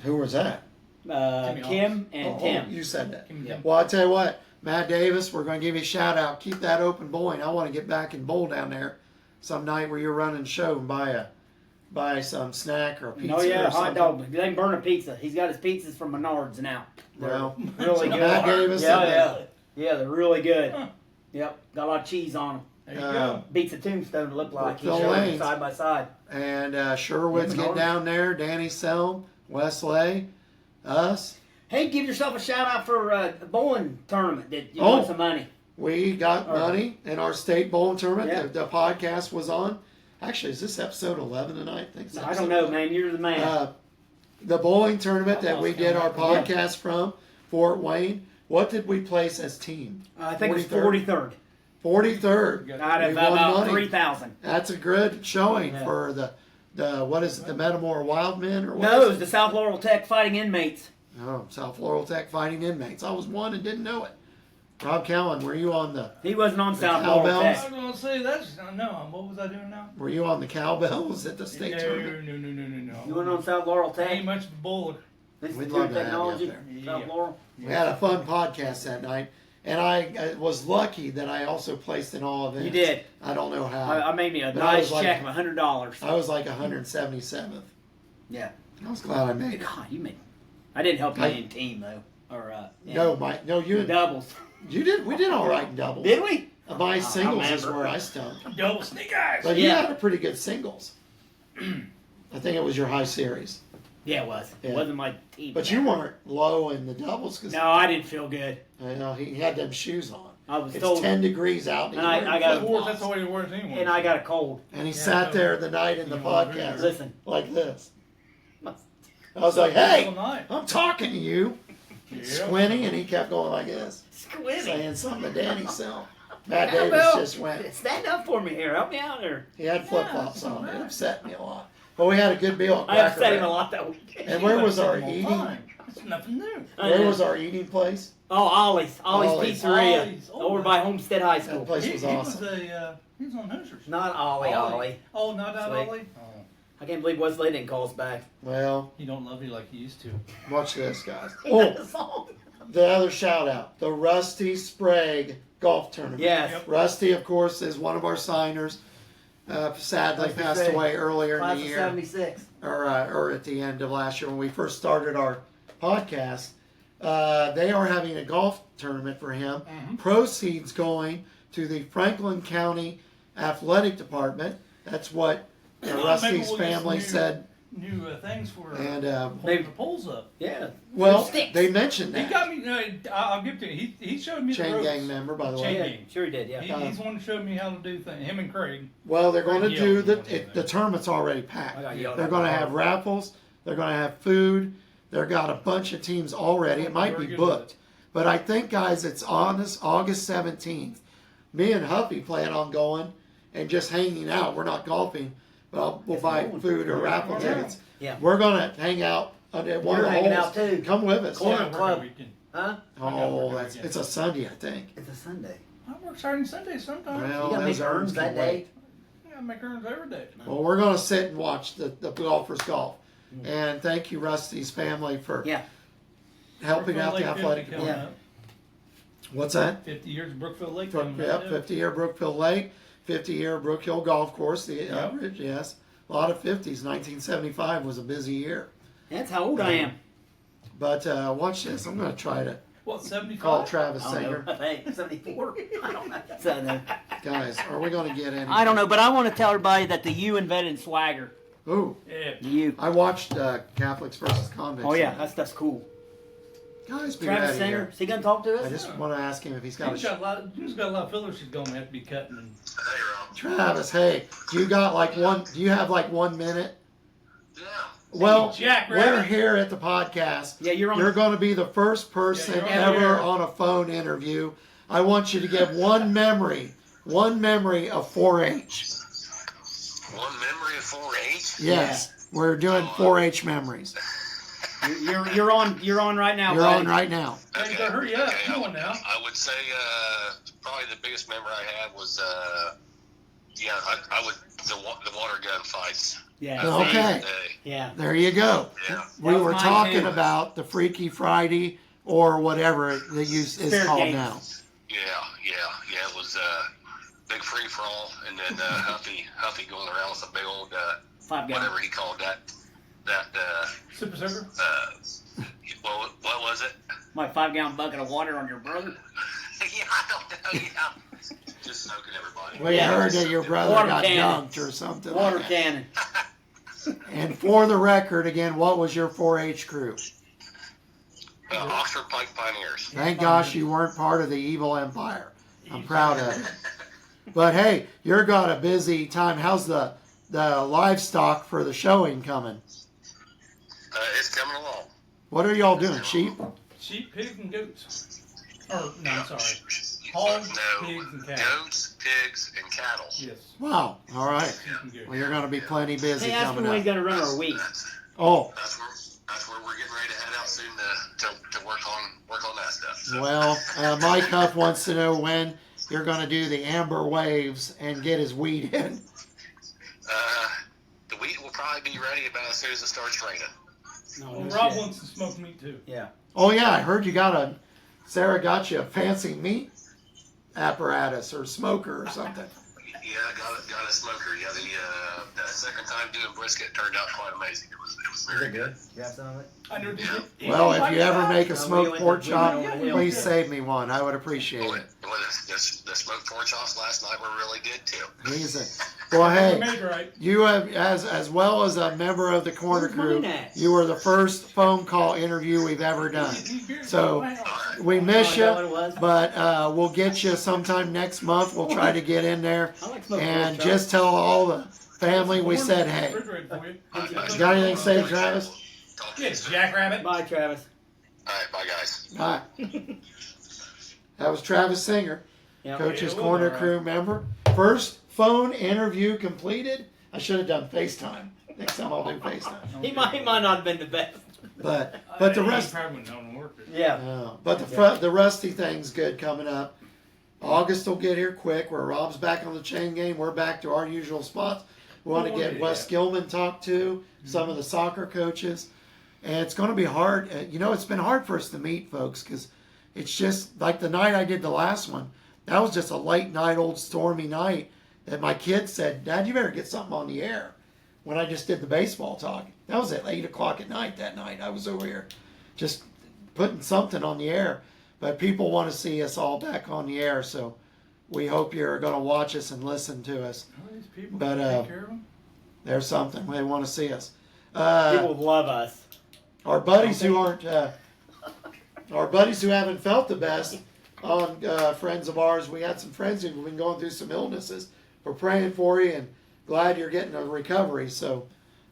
Who was that? Timmy Kim and Tim. You said that. Yeah. Well, I'll tell you what, Matt Davis, we're going to give you a shout out. Keep that open bowling. I want to get back and bowl down there some night where you're running show and buy some snack or a pizza Oh yeah, or hot something. dog. They can burn a pizza. He's got his pizzas from Menards now. They're Well, really good. Matt Davis Yeah, and yeah, yeah. They're really good. Huh. Yep, got a lot of cheese on them. There you Uh, go. Beats a tombstone to look like. He's Phil showing them Lanes. side by side. and Sherwood's Yeah, getting down there. Danny Selm, Wesley, us. Hey, give yourself a shout out for a bowling tournament that you Oh. won some money. We got All right. money in our state bowling tournament. Yeah. The podcast was on. Actually, is this episode 11 tonight? I think it's I episode don't know, 11. man. You're the man. The bowling tournament that we did our Yeah. podcast from, Fort Wayne. What did we place as team? I think it's 43rd. 43rd. 43rd. Out We of won about money. 3,000. That's a good showing Yeah. for the what is it, the Metamore Wildmen or what? No, it is was the South Laurel Tech Fighting Inmates. Oh, South Laurel Tech Fighting Inmates. I was one and didn't know it. Rob Callen, were you on the He wasn't on The South Laurel cowbells? I Tech. was gonna say that's no. What was I doing now? were you on the cowbells at the state No, tournament? no. You went on South Laurel Ain't Tech. much of a bowler. We'd Institute love of to have you up Technology. there. South Yeah. Laurel. We had a fun podcast that night. And I was lucky that I also placed in all events. You did. I don't know how. I made me a But I nice was like- check of $100. I was like 177th. Yeah. I was glad I made it. God, you made. I didn't help you I- in team though, or yeah. No, you doubles. did. We did all right in doubles. Did we? My I singles is remember. where I stunk. Double sneak eyes. But you Yeah. had a pretty good singles. I think it was your high series. Yeah, it was. Yeah. It wasn't my team. But you weren't low in the doubles because No, I didn't feel good. he had them shoes on. I was It's told, 10 degrees out. And I got- Of course, that's the way it works anyway. and I got a cold. And he Yeah, sat no. there the night in the You don't agree. podcast Listen, like this. I was like, hey, All night. I'm talking to you. Yeah. Squinting, and he kept going like this, squinty. saying something to Danny Self. Matt How Davis about- just went. Stand up for me here. Help me out here. He had flip flops that's on. all It right. upset me a lot. But we had a good meal. At I Cracker upset him Barrel. a lot that weekend. And where was our All eating? time. It's nothing new. Where was our eating place? Oh, Ollie's Ollie's. Pizzeria, Ollie's. Oh, over by Homestead High School. That place He, was he awesome. was he was on Hoosiers. Not Ollie. Oh, not that Sweet. Ollie? Oh, I can't believe Wesley didn't call us back. Well, he don't love you like he used to. watch this, guys. He got Oh, the song. the other shout out, the Rusty Sprague golf tournament. Yes. Yep. Rusty, of course, is one of our signers. Sadly Rusty passed Sprague. away earlier Class in the of year, 76. or at the end of last year when we first started our podcast. They are having a golf tournament for him. Mhm. Proceeds going to the Franklin County Athletic Department. That's what Maybe Rusty's we'll get family some said. New things for And holding the poles up. Yeah. well, Sticks. they mentioned He that. got me. I'll give to you. He showed me the Chain ropes. gang member, by the way. Chain Yeah, gang. sure he did, yeah. He's the one who showed me how to do things. Him and Craig. Well, they're going to Yeah, do we want the that. tournament's already I packed. got yelled They're at going to by have Harvey. raffles. They're going to have food. They've got a bunch of teams already. It might Very be good with booked, but I think, guys, it's on this August 17th. Me and Huffy plan on going and just hanging out. We're not golfing, but we'll Yes, buy going. food or raffle Yeah. tickets. Yeah. We're going to hang out at one You're of the hanging holes. out too. Come with us. Corner working club. weekend. Huh? Oh, it's a Sunday, I think. It's a Sunday. I work Saturday and Sunday sometimes. Well, You gotta those make earns that can day. wait. Yeah, I make earns every day. Well, we're going to sit and watch the golfers golf. And thank you, Rusty's family, for Yeah. helping out the Brookfield Lake athletic 50 coming department. up. What's that? 50 years of Brookfield Lake Brook, coming yep, up. 50 year Brookfield Lake, 50 year Brook Hill Golf Course, the Yep. average, yes. A lot of 50s. 1975 was a busy year. That's how old I am. But watch this. I'm going to try to What, 75? call Travis I don't Singer. know. Hey, 74. I don't know. So, no. Guys, are we going to get any? I don't know, but I want to tell everybody that the U invented swagger. Ooh, Yeah. The U. I watched Catholics versus Convicts. Oh, yeah. That stuff's cool. Guys, be Travis ready Singer, here. is he going to talk to us? I just want to ask him if he's got He's a... got a lot of fillers she's going to have to be cutting. And Hey, Rob. Travis, hey, do you got like one... Do you have like 1 minute? Yeah. Well, Jack, we're ready? here at the podcast. Yeah, you're on. You're going to be the first person Yeah, you're on ever air. on a phone interview. I want you to give one memory of 4-H. One memory of 4-H? Yes, we're doing 4-H memories. You're on right now. You're buddy. on right now. Hey, better hurry up. Okay, Come on now. I would say probably the biggest memory I had was I would the water gun fights. Yeah. Okay. Back in the day. Yeah. There you go. Yeah. We was were my talking jam. about the Freaky Friday or whatever it is Spirit called games. now. Yeah. It was big free for all, and then Huffy going around with a big old 5 gallon. whatever he called that. Super Soaker? What was it? My 5 gallon bucket of water on your brother. Yeah, I don't know. Yeah. Just soaking everybody. We Yeah. heard that your brother Water got cannon. dunked or something. Water like that. cannon. And for the record, again, what was your 4-H crew? Oxford Pike Pioneers. Thank gosh you weren't part of the evil empire. I'm proud of it. But hey, you're got a busy time. How's the livestock for the showing coming? It's coming along. What are y'all doing? Sheep? Sheep, pigs, and goats. Or, no, I'm sorry. Hogs, No, pigs, and cattle. goats, pigs, and cattle. Yes. Wow. All right. Sheep and goats. Well, you're going to be plenty busy Hey, ask coming him when he's up. going to run our week. Oh, That's where we're getting ready to head out soon to work on that stuff. So, well, Mike Huff wants to know when you're going to do the amber waves and get his weed in. the wheat will probably be ready about as soon as it starts raining. No, Well, no Rob shit. wants to smoke meat too. Yeah. Oh, yeah, I heard you got Sarah got you a fancy meat apparatus or smoker or something. Yeah, got a smoker. Yeah, the second time doing brisket turned out quite amazing. It was very good. You have some of it? I know. Yeah. Well, if you ever make a we smoked went pork to- chop, we went over the please hill. save me one. I would appreciate Well, it. the smoked pork chops last night were really good too. He's a, well, hey, Made right. you have, as well as a member of the corner Where's crew, mine at? you were the first phone call interview we've ever done. So we miss Oh, is that what you, it was? but we'll get you sometime next month. We'll try to get in there I like smoked and pork just tell all the family we said hey. You Got anything to say, Travis? Talk to you Yes, soon. Jackrabbit. Bye, Travis. All right, bye guys. Bye. That was Travis Singer, Yeah. Coach's Yeah, it was Corner all right. crew member. First phone interview completed. I should have done FaceTime. Next time I'll do FaceTime. He might not have been the best. But the rest, probably wouldn't know to work it. Yeah. but the Rusty thing's good coming up. August will get here quick. Where Rob's back on the chain game, we're back to our usual spots. We want to get Wes Gilman talked to, some of the soccer coaches, and it's going to be hard. It's been hard for us to meet folks because it's just like the night I did the last one. That was just a late night, old stormy night that my kids said, "Dad, you better get something on the air." When I just did the baseball talk, that was at 8 o'clock at night that night. I was over here just putting something on the air. But people want to see us all back on the air, so we hope you're going to watch us and listen to us. These people But, take care of them. There's something. They want to see us. People love us. Our buddies who aren't, our buddies who haven't felt the best on friends of ours, we had some friends who've been going through some illnesses. We're praying for you and glad you're getting a recovery. So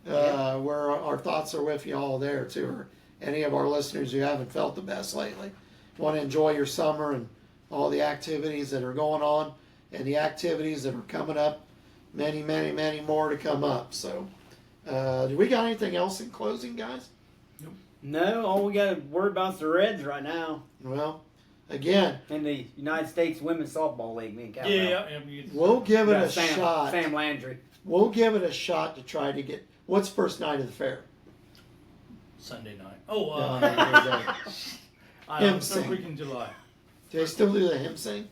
our thoughts are with you all there too, or any of our listeners who haven't felt the best lately. Want to enjoy your summer and all the activities that are going on and the activities that are coming up. Many, many, many more to come up. So, do we got anything else in closing, guys? No, all we got to worry about is the Reds right now Well, again, in the United States Women's Softball League. Me and Cal. we'll give it Yeah, a Sam, shot. Sam Landry. We'll give it a shot to try to get. What's first night of the fair? Sunday night. Oh, Him third sing. week in July. Do they still do the hymn sing?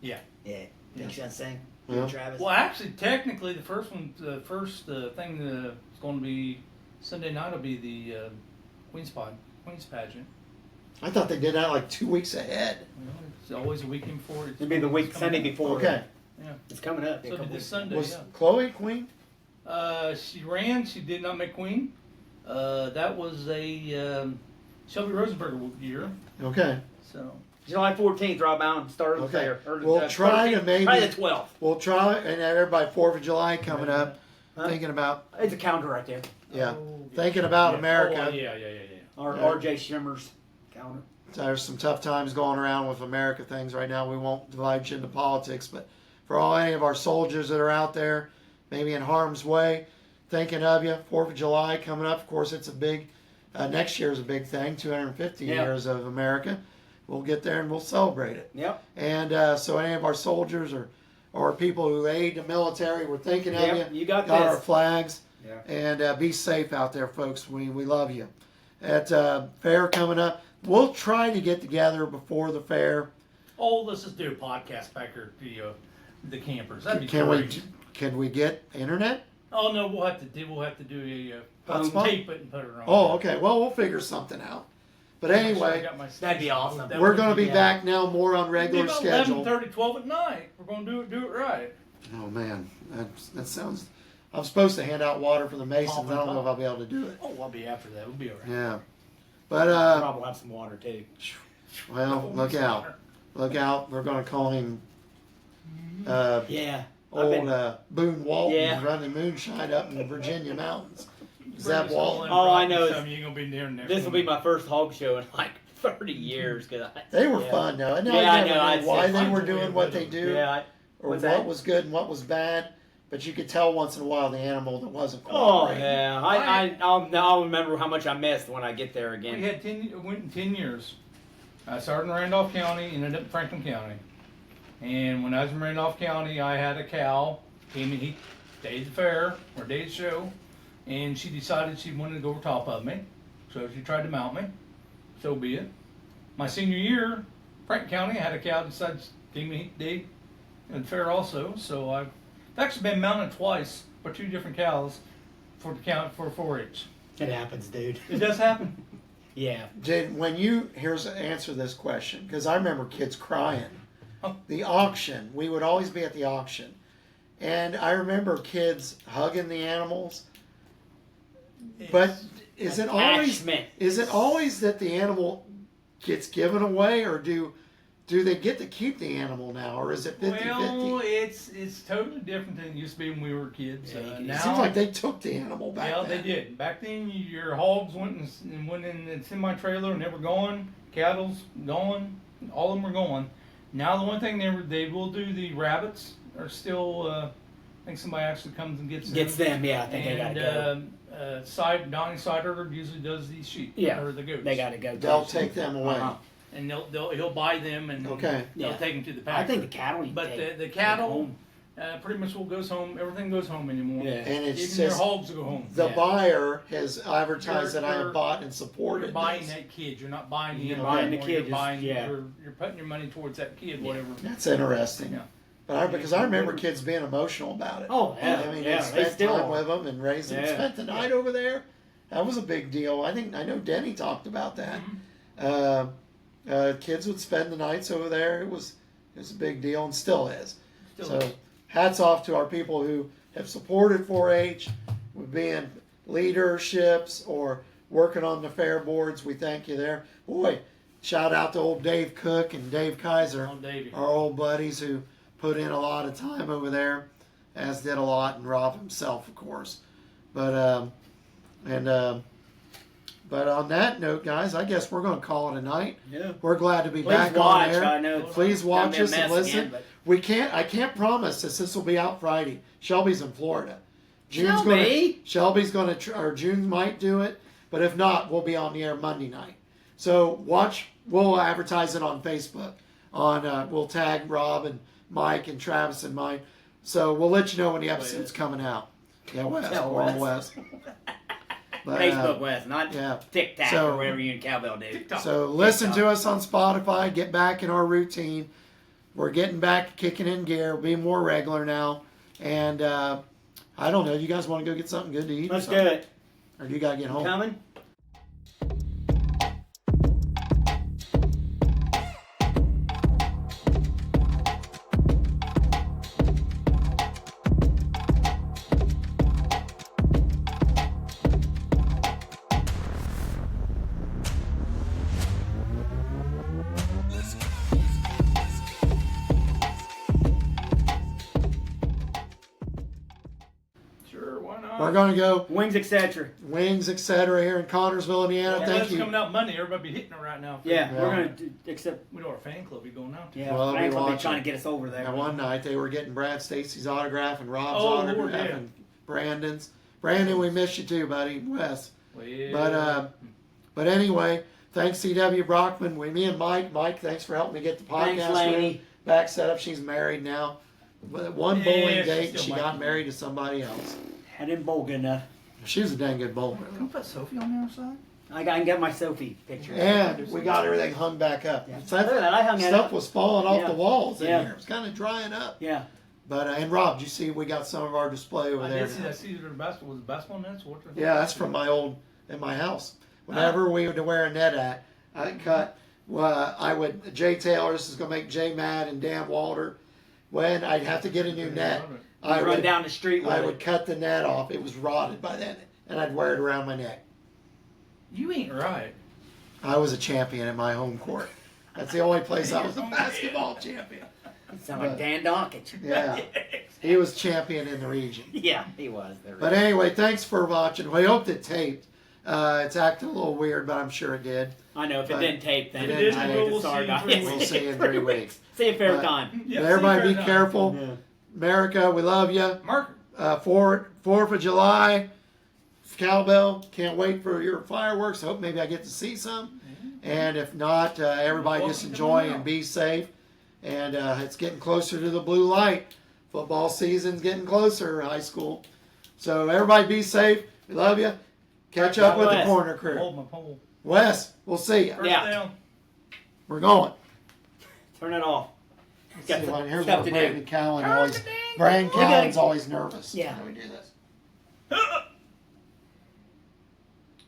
Yeah. Yeah. Think you sing? Yeah. Travis. Well, actually, technically, the first thing that's going to be Sunday night will be the Queen's pageant. I thought they did that like 2 weeks ahead. It's always a weekend before. It'll be the week It's Sunday coming up. before. Okay. Yeah. It's coming up. So this Sunday, Was yeah. Chloe queen? She ran. She did not make queen. That was a Shelby Rosenberger year. Okay. So July 14th, Rob Allen started the Okay. fair. Or We'll the try to 13th, maybe- Probably the 12th. We'll try, and everybody 4th of July coming up. Huh? Thinking about, It's a calendar right there. yeah, Oh, thinking about yeah. America. Oh, yeah. Or Yeah. R.J. Shimmer's calendar. There's some tough times going around with America things right now. We won't divide you into politics, but for any of our soldiers that are out there, maybe in harm's way, thinking of you. 4th of July coming up. Of course, it's a big, next year's a big thing, 250 Yeah. years of America. We'll get there and we'll celebrate it. Yep. And so any of our soldiers or people who aid the military, we're thinking of Yep, you. you got our this. flags. Yeah. And be safe out there, folks. We love you. At fair coming up, we'll try to get together before the fair. Oh, let's just do a podcast back here to the campers. That'd be Can great. can we get internet? Oh no, we'll have to do a Hotspot? tape it and put it on. Oh, okay. Well, we'll figure something out. But anyway, That'd be awesome. we're going to be yeah. back now more on regular about schedule. 11:30, 12 at night. We're going to do it right. Oh man, that sounds. I'm supposed to hand out water for the Masons. I don't know if I'll be able to do it. Oh, I'll be after that. We'll be all right. Yeah, but Rob will have some water too. well, look out, look out. They're going to call him Yeah. old Boone Walton Yeah. running moonshine up in the Virginia mountains. Is that Bring us all Walton? in, Oh, I Rocky, know. some you ain't gonna be there next This will be one. my first hog show in like 30 years. Cause They were yeah. fun though. And Yeah, I I never know, knew I'd why say they fun were to doing be what with they them. do, Yeah. or what's what that? was good and what was bad. But you could tell once in a while the animal that wasn't Oh cooperating. yeah. I'll remember how much I missed when I get there We again. had went in 10 years. I started in Randolph County, ended up in Franklin County. And when I was in Randolph County, I had a cow. Came in, he day the fair or day the show, and she decided she wanted to go over top of me. So she tried to mount me. So be it. My senior year, Franklin County, I had a cow decides gave me day and fair also. So I've actually been mounted twice for 2 different cows for the count for 4-H. It happens, dude. It does happen. Yeah. Jade, answer this question, because I remember kids crying. Oh. The auction, we would always be at the auction. And I remember kids hugging the animals. But is it always that the animal gets given away, or do they get to keep the animal now, or is it 50-50? Well, it's totally different than it used to be when we were kids. Now, It seems like they took the animal back yeah, then. they did. Back then, your hogs went in the semi-trailer and they were gone. Cattle's gone. All of them were gone. Now the one thing they will do, the rabbits are still. I think somebody actually comes and gets them. Yeah. I think they gotta go. Donnie Sider usually does these sheep. Yeah. Or the goats. They gotta go. They'll take them away. Uh-huh. And he'll buy them and Okay. they'll take them to the packer. I think the cattle. You But take the cattle home. pretty much goes home. Everything goes home anymore. Yeah. And it's Even just their hogs go home. the Yeah. buyer has advertised that I have You're- bought and supported You're buying this. that kid. You're not buying the You're animal buying the anymore. kid, You're just- buying. yeah. You're putting your money towards that kid. Whatever. That's interesting. Yeah. But because I remember kids being emotional about it. Oh yeah. I mean, yeah, they spent time are. with them and raised them. Yeah. Spent the night over there. That was a big deal. I know Denny talked about that. Kids would spend the nights over there. It was a big deal and still is. Still is. Hats off to our people who have supported 4-H with being leaderships or working on the fair boards. We thank you there. Boy, shout out to old Dave Cook and Dave Kaiser, Oh, Davey. our old buddies who put in a lot of time over there, as did a lot, and Rob himself, of course. But but on that note, guys, I guess we're going to call it a night. Yeah. We're glad to be Please back watch. on air. I know. it's Please gonna watch be a us and mess listen. again, but- I can't promise this will be out Friday. Shelby's in Florida. Shelby? Shelby's going to, or June might do it, but if not, we'll be on the air Monday night. So watch. We'll advertise it on Facebook. We'll tag Rob and Mike and Travis and mine. So we'll let you know when the episode's coming out. Yeah, West. Tell We're on Wes. West. But, Facebook West, not yeah. TikTok So- or whatever you in Cowbell do. TikTok. So listen TikTok. to us on Spotify. Get back in our routine. We're getting back, kicking in gear. We'll be more regular now. And I don't know. You guys want to go get something good to eat? Let's or do something? it. Or you got to get home? Coming? Sure, why not? We're going to go Wings, etc. Wings, etc. here in Connorsville, Indiana. Well, Thank that's you. coming out Monday. Everybody be hitting it right now. Yeah, Yeah. we're gonna do, except We know our fan club be going out to. yeah, Well, Frank we will be watch trying it. to get us over there. And one night they were getting Brad Stacy's autograph and Rob's Oh, Lord, autograph yeah. and Brandon's. Brandon, we miss you too, buddy. Wes. Well, But anyway, thanks C.W. Brockman. Me and Mike, thanks for helping me get the Thanks, podcast lady. room back set up. She's married now. With one Yeah, bowling she's date, still she my got kid. married to somebody else. I didn't bowl good enough. She was a dang good bowler. Can we put Sophie on the other side? I can get my Sophie picture. And we got everything hung back up. Yeah. So Look at that, I hung it stuff up. was falling off Yeah. the walls in Yeah. here. It was kind of drying up. Yeah. But and Rob, did you see we got some of our display over I there? did see that. See the basketball. Was it basketball nets? What the- Yeah, that's from my old in my house. Whenever we would wear a net at, I cut. I would Jay Taylor. This is gonna make Jay mad and Dan Walter. When I'd have to get a new net, I Run would down the street with I it. would cut the net off. It was rotted by then, and I'd wear it around my neck. You ain't right. I was a champion at my home court. That's the only place I was a basketball champion. Sound like Dan Dockage. Yeah, he was champion in the region. Yeah, he was. But anyway, thanks for watching. We hope it taped. It's acting a little weird, but I'm sure it did. I know if it But didn't tape, then it didn't I tape. hate We'll to sorry see you in guys. 3 We'll see you in 3 weeks. See you fair But- time. Yeah, But everybody see you be right now. careful. Yeah. America, we love you. Marker. 4th of July, cowbell. Can't wait for your fireworks. Hope maybe I get to see some. And if not, everybody just enjoy and be safe. And it's getting closer to the blue light. Football season's getting closer, high school. So everybody be safe. We love you. Catch up with the Wes. corner crew. Hold my pole. Wes, we'll see you. First Yeah. down. We're going. Turn it off. Let's Got see some what, here's stuff what to do. Brandon Callen always. Brandon We gotta- Callen's always nervous. Yeah. When we do this.